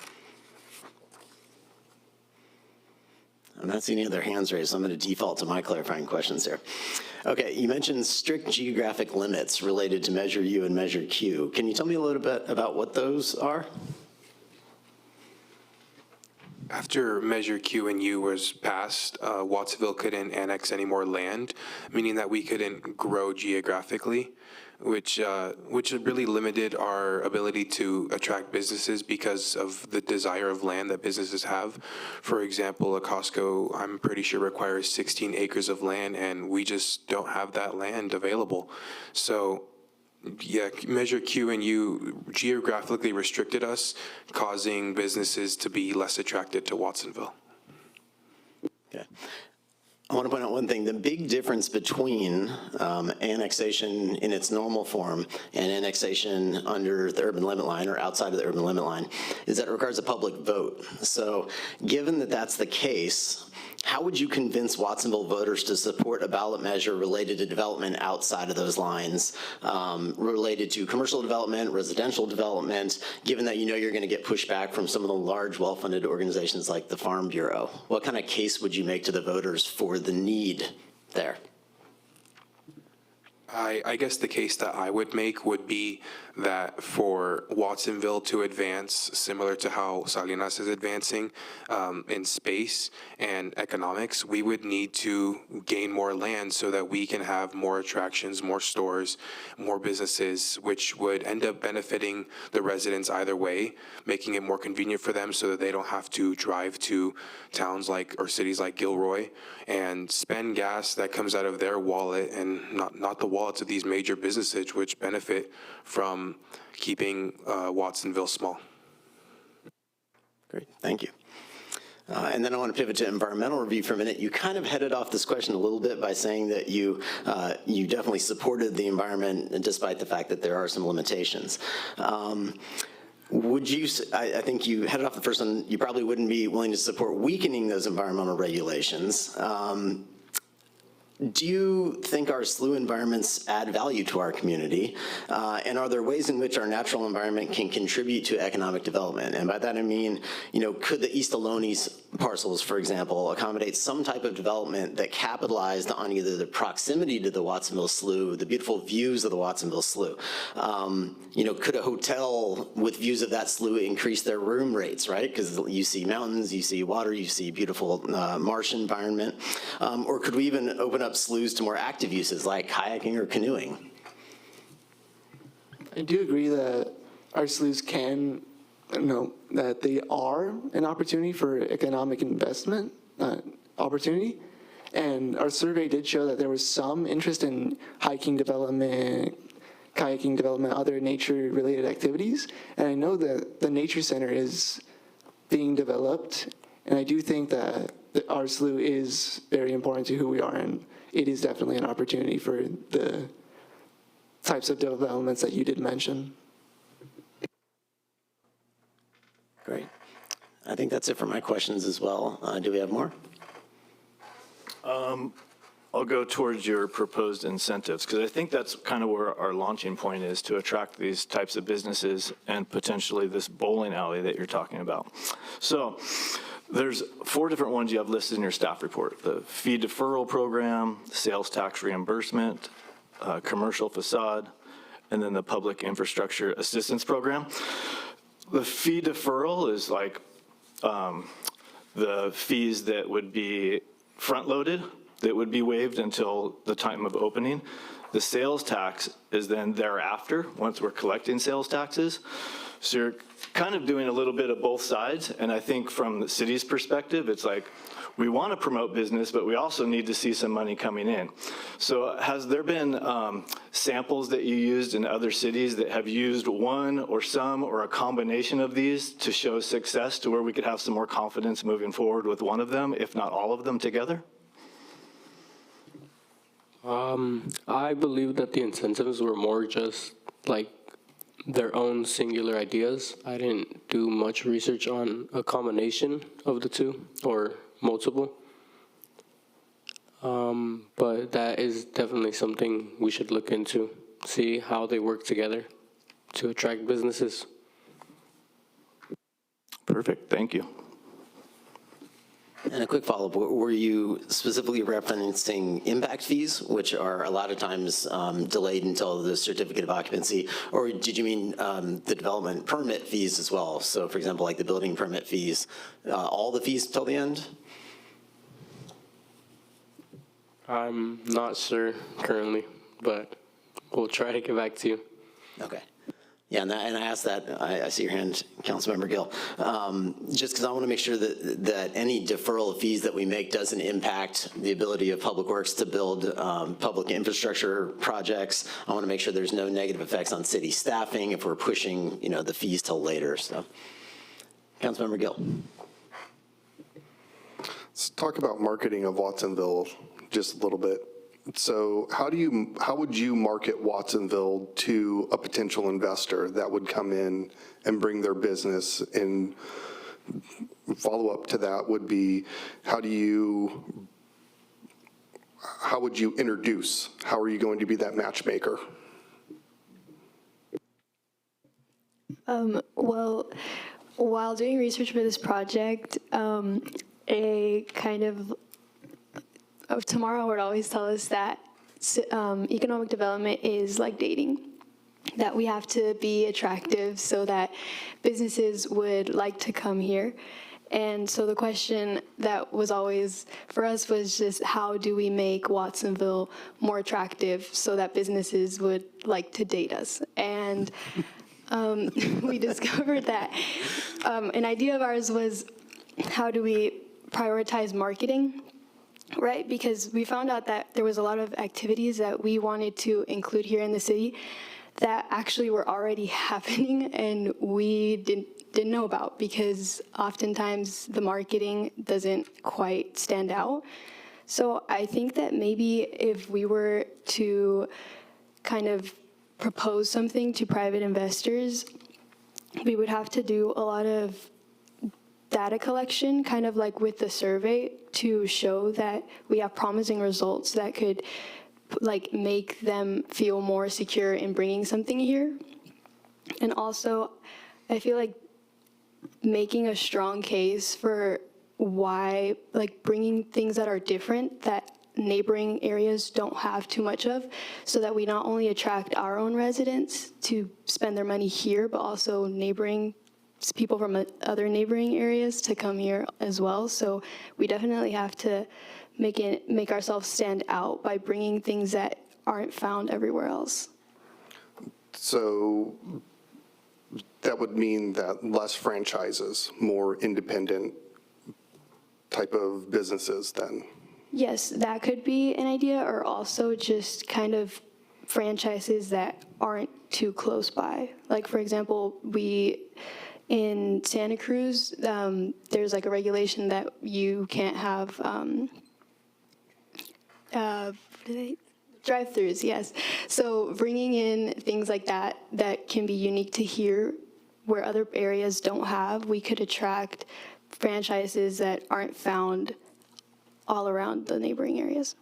I'm not seeing any other hands raised, so I'm going to default to my clarifying questions here. Okay, you mentioned strict geographic limits related to Measure U and Measure Q. Can you tell me a little bit about what those are?
After Measure Q and U was passed, Watsonville couldn't annex any more land, meaning that we couldn't grow geographically, which really limited our ability to attract businesses because of the desire of land that businesses have. For example, a Costco, I'm pretty sure, requires 16 acres of land, and we just don't have that land available. So yeah, Measure Q and U geographically restricted us, causing businesses to be less attracted to Watsonville.
Okay. I want to point out one thing. The big difference between annexation in its normal form and annexation under the urban limit line or outside of the urban limit line is that it requires a public vote. So given that that's the case, how would you convince Watsonville voters to support a ballot measure related to development outside of those lines, related to commercial development, residential development, given that you know you're going to get pushback from some of the large, well-funded organizations like the Farm Bureau? What kind of case would you make to the voters for the need there?
I guess the case that I would make would be that for Watsonville to advance, similar to how Salinas is advancing in space and economics, we would need to gain more land so that we can have more attractions, more stores, more businesses, which would end up benefiting the residents either way, making it more convenient for them so that they don't have to drive to towns like or cities like Gilroy and spend gas that comes out of their wallet and not the wallets of these major businesses, which benefit from keeping Watsonville small.
Great, thank you. And then I want to pivot to environmental review for a minute. You kind of headed off this question a little bit by saying that you definitely supported the environment despite the fact that there are some limitations. Would you, I think you headed off the first one, you probably wouldn't be willing to support weakening those environmental regulations. do you think our slough environments add value to our community? And are there ways in which our natural environment can contribute to economic development? And by that I mean, could the East Ohlone parcels, for example, accommodate some type of development that capitalized on either the proximity to the Watsonville Slough, the beautiful views of the Watsonville Slough? Could a hotel with views of that slough increase their room rates, right? Because you see mountains, you see water, you see beautiful marsh environment. Or could we even open up sloughs to more active uses like kayaking or canoeing?
I do agree that our sloughs that they are an opportunity for economic investment opportunity. And our survey did show that there was some interest in hiking development, kayaking development, other nature-related activities. And I know that the Nature Center is being developed, and I do think that our slough is very important to who we are, and it is definitely an opportunity for the types of developments that you did mention.
Great. I think that's it for my questions as well. Do we have more?
I'll go towards your proposed incentives, because I think that's kind of where our launching point is, to attract these types of businesses and potentially this bowling alley that you're talking about. So there's 4 different ones you have listed in your staff report: the fee deferral program, sales tax reimbursement, commercial facade, and then the public infrastructure assistance program. The fee deferral is like the fees that would be front-loaded, that would be waived until the time of opening. The sales tax is then thereafter, once we're collecting sales taxes. So you're kind of doing a little bit of both sides. And I think from the city's perspective, it's like, we want to promote business, but we also need to see some money coming in. So has there been samples that you used in other cities that have used one or some or a combination of these to show success, to where we could have some more confidence moving forward with one of them, if not all of them together?
I believe that the incentives were more just like their own singular ideas. I didn't do much research on a combination of the two or multiple. But that is definitely something we should look into, see how they work together to attract businesses.
Perfect, thank you.
And a quick follow-up, were you specifically referencing impact fees, which are a lot of times delayed until the certificate of occupancy, or did you mean the development permit fees as well? So for example, like the building permit fees, all the fees till the end?
I'm not sure currently, but we'll try to get back to you.
Okay. Yeah, and I asked that, I see your hand, Councilmember Gill, just because I want to make sure that any deferral of fees that we make doesn't impact the ability of Public Works to build public infrastructure projects. I want to make sure there's no negative effects on city staffing if we're pushing, the fees till later. So, Councilmember Gill.
Let's talk about marketing of Watsonville just a little bit. So how would you market Watsonville to a potential investor that would come in and bring their business? And follow up to that would be, how would you introduce? How are you going to be that matchmaker?
Well, while doing research for this project, a kind of tomorrow would always tell us that economic development is like dating, that we have to be attractive so that businesses would like to come here. And so the question that was always for us was just, how do we make Watsonville more attractive so that businesses would like to date us? And we discovered that an idea of ours was, how do we prioritize marketing? Right, because we found out that there was a lot of activities that we wanted to include here in the city that actually were already happening and we didn't know about, because oftentimes the marketing doesn't quite stand out. So I think that maybe if we were to kind of propose something to private investors, we would have to do a lot of data collection, kind of like with the survey, to show that we have promising results that could like make them feel more secure in bringing something here. And also, I feel like making a strong case for why, like bringing things that are different that neighboring areas don't have too much of, so that we not only attract our own residents to spend their money here, but also neighboring people from other neighboring areas to come here as well. So we definitely have to make ourselves stand out by bringing things that aren't found everywhere else.
So that would mean that less franchises, more independent type of businesses then?
Yes, that could be an idea, or also just kind of franchises that aren't too close by. Like, for example, in Santa Cruz, there's like a regulation that you can't have drive-throughs, yes. So bringing in things like that that can be unique to here, where other areas don't have, we could attract franchises that aren't found all around the neighboring areas.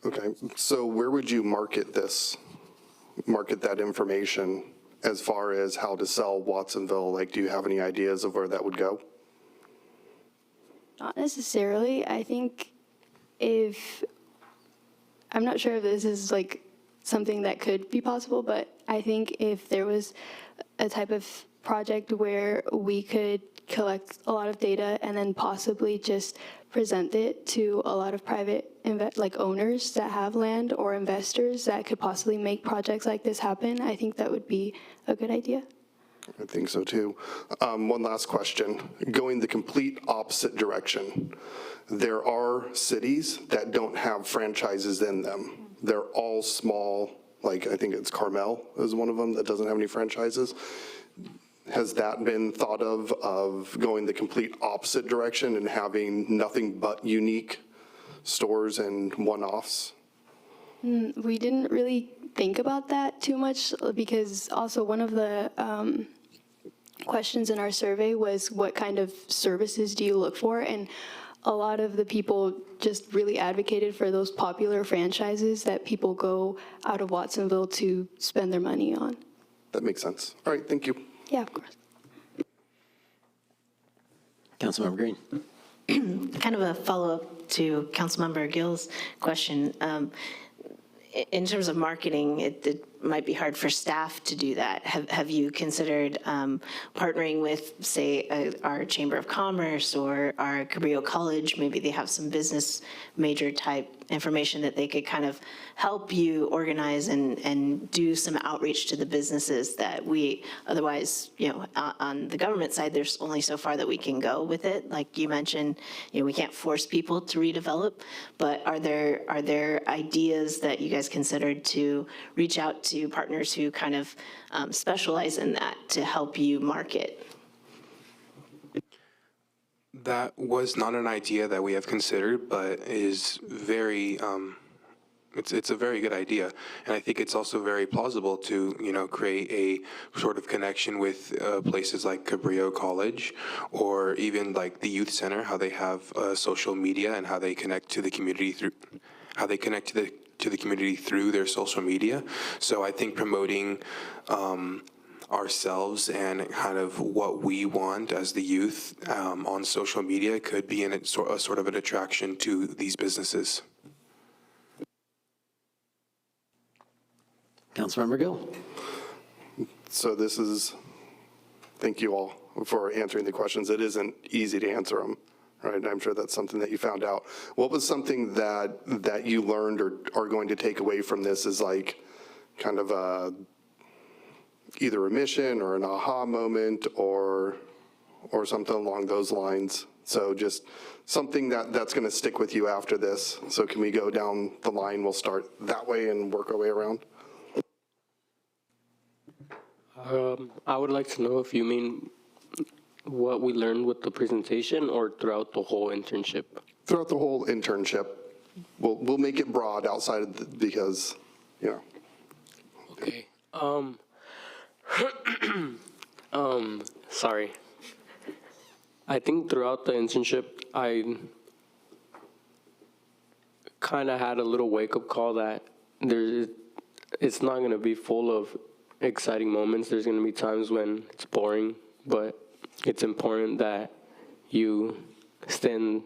Okay, so where would you market that information as far as how to sell Watsonville? Like, do you have any ideas of where that would go?
Not necessarily. I think I'm not sure if this is like something that could be possible, but I think if there was a type of project where we could collect a lot of data and then possibly just present it to a lot of private owners that have land or investors that could possibly make projects like this happen, I think that would be a good idea.
I think so too. One last question. Going the complete opposite direction, there are cities that don't have franchises in them. They're all small, like I think it's Carmel is one of them that doesn't have any franchises. Has that been thought of going the complete opposite direction and having nothing but unique stores and one-offs?
We didn't really think about that too much, because also one of the questions in our survey was what kind of services do you look for? And a lot of the people just really advocated for those popular franchises that people go out of Watsonville to spend their money on.
That makes sense. All right, thank you.
Yeah, of course.
Councilmember Green.
Kind of a follow-up to Councilmember Gill's question. In terms of marketing, it might be hard for staff to do that. Have you considered partnering with, say, our Chamber of Commerce or our Cabrillo College? Maybe they have some business major type information that they could kind of help you organize and do some outreach to the businesses that we otherwise, on the government side, there's only so far that we can go with it. Like you mentioned, we can't force people to redevelop, but are there ideas that you guys considered to reach out to partners who kind of specialize in that to help you market?
That was not an idea that we have considered, but is very, it's a very good idea. And I think it's also very plausible to, create a sort of connection with places like Cabrillo College, or even like the youth center, how they have social media and how they connect to the community through their social media. So I think promoting ourselves and kind of what we want as the youth on social media could be a sort of an attraction to these businesses.
Councilmember Gill.
So thank you all for answering the questions. It isn't easy to answer them, right? I'm sure that's something that you found out. What was something that you learned or are going to take away from this is like kind of either a mission or an aha moment or something along those lines? So just something that's going to stick with you after this. So can we go down the line? We'll start that way and work our way around.
I would like to know if you mean what we learned with the presentation or throughout the whole internship.
Throughout the whole internship. We'll make it broad outside of because,
Okay. Sorry. I think throughout the internship, I kind of had a little wake-up call that it's not going to be full of exciting moments. There's going to be times when it's boring, but it's important that you stand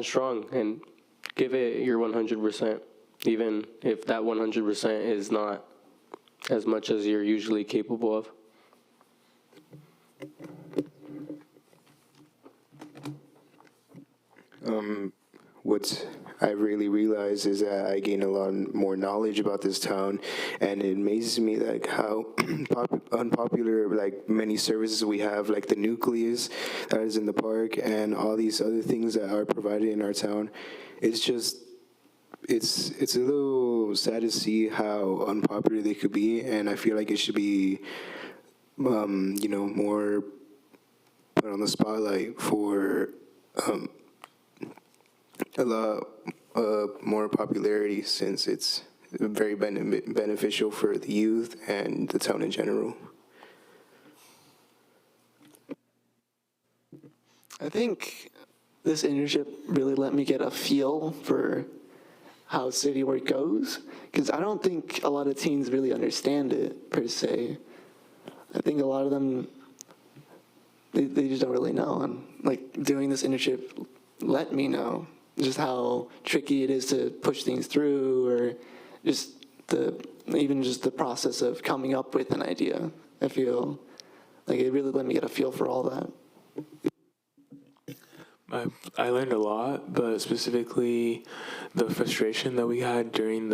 strong and give it your 100%, even if that 100% is not as much as you're usually capable of.
What I really realized is that I gained a lot more knowledge about this town, and it amazes me like how unpopular like many services we have, like the nucleus that is in the park and all these other things that are provided in our town. It's just it's a little sad to see how unpopular they could be, and I feel like it should be more put on the spotlight for a lot more popularity, since it's very beneficial for the youth and the town in general.
I think this internship really let me get a feel for how city work goes, because I don't think a lot of teens really understand it per se. I think a lot of them, they just don't really know. And like doing this internship let me know just how tricky it is to push things through, or just even the process of coming up with an idea. I feel like it really let me get a feel for all that.
I learned a lot, but specifically the frustration that we had during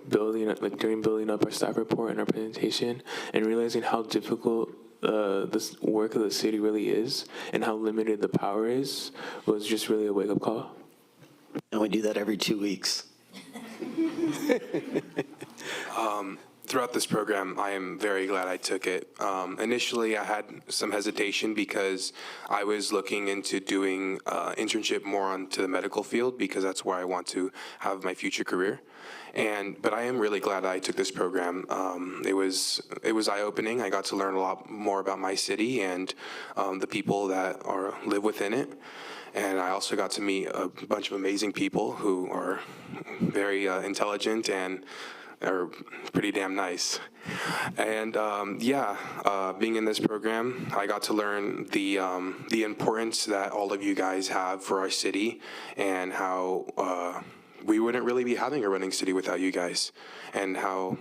building up our staff report and our presentation, and realizing how difficult this work of the city really is and how limited the power is, was just really a wake-up call.
And we do that every 2 weeks.
Throughout this program, I am very glad I took it. Initially, I had some hesitation because I was looking into doing internship more onto the medical field, because that's where I want to have my future career. But I am really glad I took this program. It was eye-opening. I got to learn a lot more about my city and the people that live within it. And I also got to meet a bunch of amazing people who are very intelligent and are pretty damn nice. And being in this program, I got to learn the importance that all of you guys have for our city, and how we wouldn't really be having a running city without you guys, and how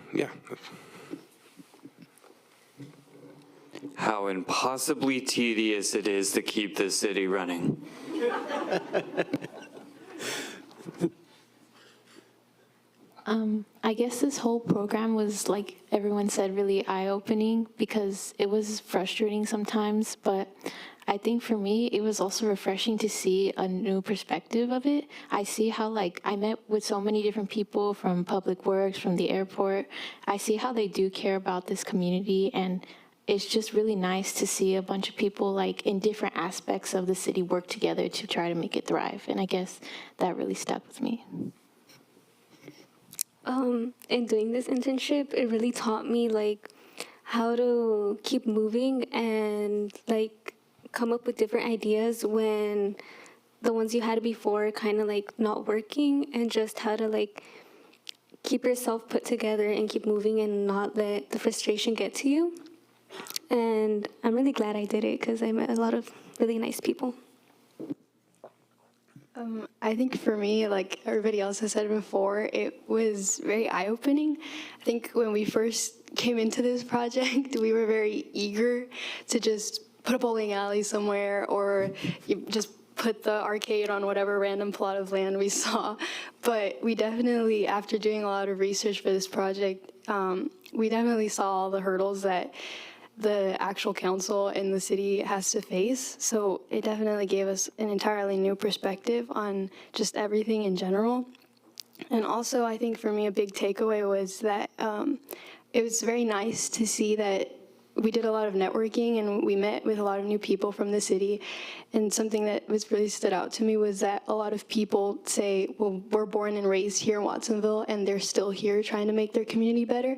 impossibly tedious it is to keep this city running.
I guess this whole program was, like everyone said, really eye-opening, because it was frustrating sometimes, but I think for me, it was also refreshing to see a new perspective of it. I see how, I met with so many different people from Public Works, from the airport. I see how they do care about this community, and it's just really nice to see a bunch of people, in different aspects of the city, work together to try to make it thrive. And I guess that really stuck with me.
In doing this internship, it really taught me how to keep moving and come up with different ideas when the ones you had before kind of not working, and just how to keep yourself put together and keep moving and not let the frustration get to you. And I'm really glad I did it, because I met a lot of really nice people.
I think for me, like everybody else has said before, it was very eye-opening. I think when we first came into this project, we were very eager to just put a bowling alley somewhere, or just put the arcade on whatever random plot of land we saw. But we definitely, after doing a lot of research for this project, we definitely saw all the hurdles that the actual council in the city has to face. So it definitely gave us an entirely new perspective on just everything in general. And also, I think for me, a big takeaway was that it was very nice to see that we did a lot of networking and we met with a lot of new people from the city. And something that was really stood out to me was that a lot of people say, well, we're born and raised here in Watsonville, and they're still here trying to make their community better.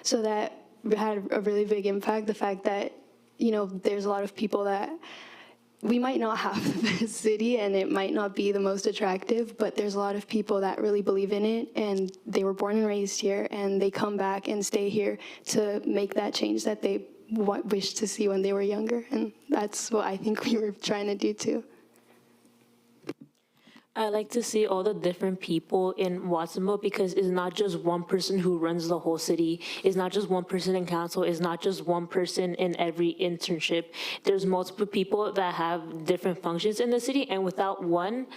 So that had a really big impact, the fact that, there's a lot of people that we might not have the best city and it might not be the most attractive, but there's a lot of people that really believe in it and they were born and raised here and they come back and stay here to make that change that they wished to see when they were younger. And that's what I think we were trying to do too.
I like to see all the different people in Watsonville because it's not just one person who runs the whole city. It's not just one person in council. It's not just one person in every internship. There's multiple people that have different functions in the city, and without one,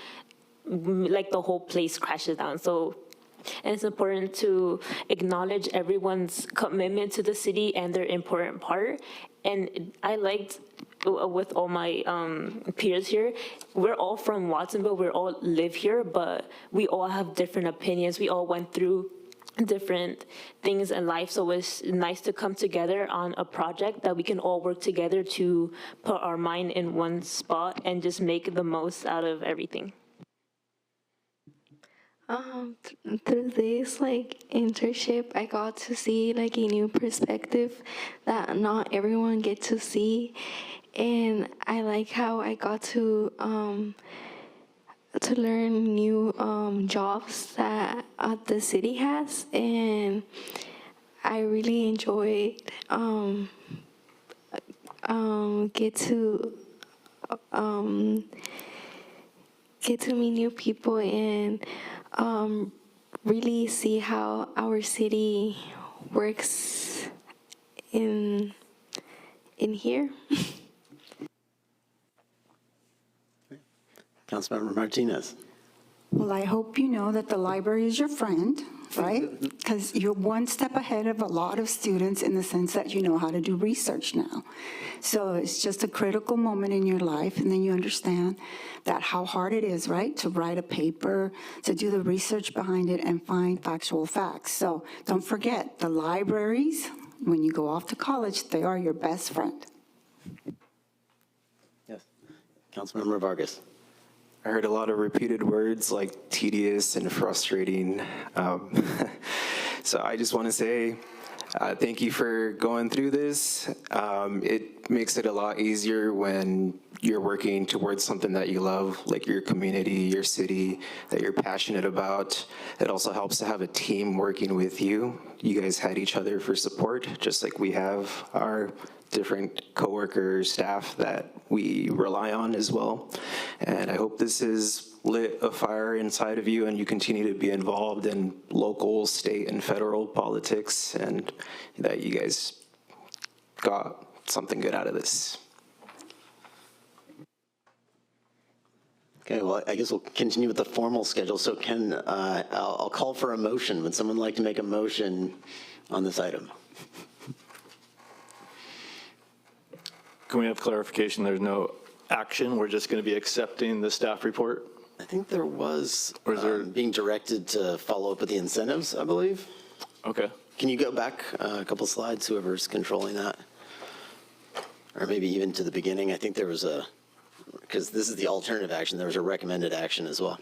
like the whole place crashes down. So, and it's important to acknowledge everyone's commitment to the city and their important part. And I liked, with all my peers here, we're all from Watsonville, we all live here, but we all have different opinions. We all went through different things in life, so it's nice to come together on a project that we can all work together to put our mind in one spot and just make the most out of everything.
Through this internship, I got to see a new perspective that not everyone get to see, and I like how I got to learn new jobs that the city has, and I really enjoyed get to meet new people and really see how our city works in here.
Councilmember Martinez.
Well, I hope you know that the library is your friend, right? Because you're one step ahead of a lot of students in the sense that you know how to do research now. So it's just a critical moment in your life, and then you understand that how hard it is, right, to write a paper, to do the research behind it and find factual facts. So don't forget, the libraries, when you go off to college, they are your best friend.
Yes. Councilmember Vargas.
I heard a lot of repeated words like tedious and frustrating. So I just want to say thank you for going through this. It makes it a lot easier when you're working towards something that you love, like your community, your city, that you're passionate about. It also helps to have a team working with you. You guys had each other for support, just like we have our different coworkers, staff that we rely on as well. And I hope this has lit a fire inside of you and you continue to be involved in local, state, and federal politics, and that you guys got something good out of this.
Okay, well, I guess we'll continue with the formal schedule. So I'll call for a motion. Would someone like to make a motion on this item?
Can we have clarification? There's no action. We're just going to be accepting the staff report?
I think there was
Or is there
being directed to follow up with the incentives, I believe.
Okay.
Can you go back a couple slides, whoever's controlling that? Or maybe even to the beginning. I think there was because this is the alternative action, there was a recommended action as well.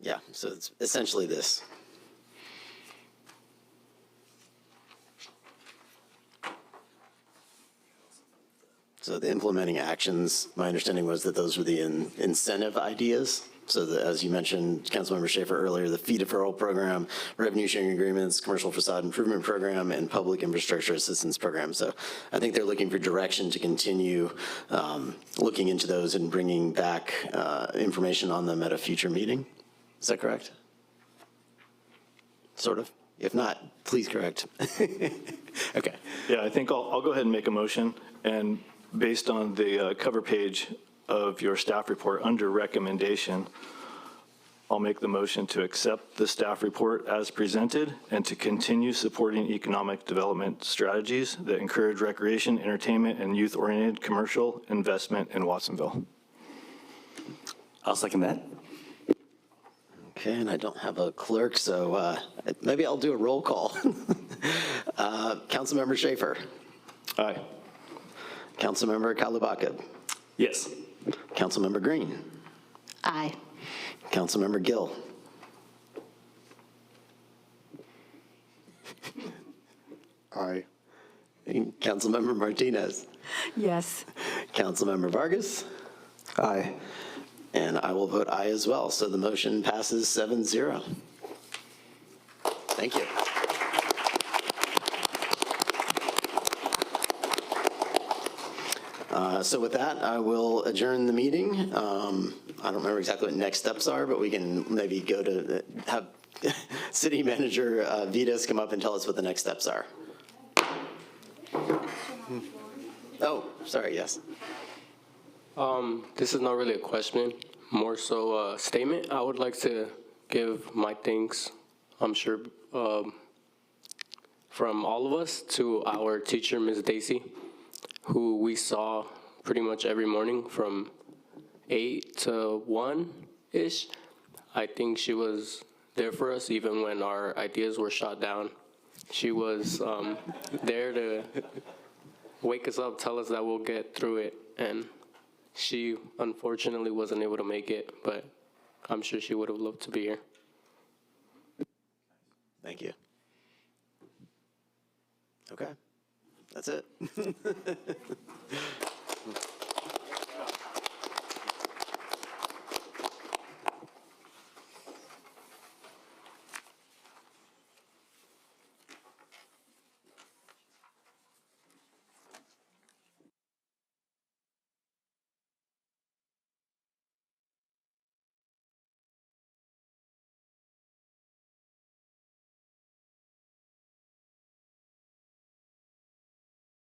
Yeah, so it's essentially this. So the implementing actions, my understanding was that those were the incentive ideas. So as you mentioned, Councilmember Schaefer earlier, the fee deferral program, revenue sharing agreements, commercial facade improvement program, and public infrastructure assistance program. So I think they're looking for direction to continue looking into those and bringing back information on them at a future meeting. Is that correct? Sort of? If not, please correct. Okay.
Yeah, I think I'll go ahead and make a motion. And based on the cover page of your staff report under recommendation, I'll make the motion to accept the staff report as presented and to continue supporting economic development strategies that encourage recreation, entertainment, and youth-oriented commercial investment in Watsonville.
I'll second that.
Okay, and I don't have a clerk, so maybe I'll do a roll call. Councilmember Schaefer.
Aye.
Councilmember Kalubaka.
Yes.
Councilmember Green.
Aye.
Councilmember Gill.
Aye.
Councilmember Martinez.
Yes.
Councilmember Vargas.
Aye.
And I will vote aye as well. So the motion passes 7-0. Thank you. So with that, I will adjourn the meeting. I don't remember exactly what next steps are, but we can maybe go to have City Manager Vitas come up and tell us what the next steps are. Oh, sorry, yes.
This is not really a question, more so a statement. I would like to give my thanks, I'm sure, from all of us to our teacher, Ms. Daisy, who we saw pretty much every morning from 8 to 1-ish. I think she was there for us even when our ideas were shot down. She was there to wake us up, tell us that we'll get through it, and she unfortunately wasn't able to make it, but I'm sure she would have loved to be here.
Thank you. Okay, that's it.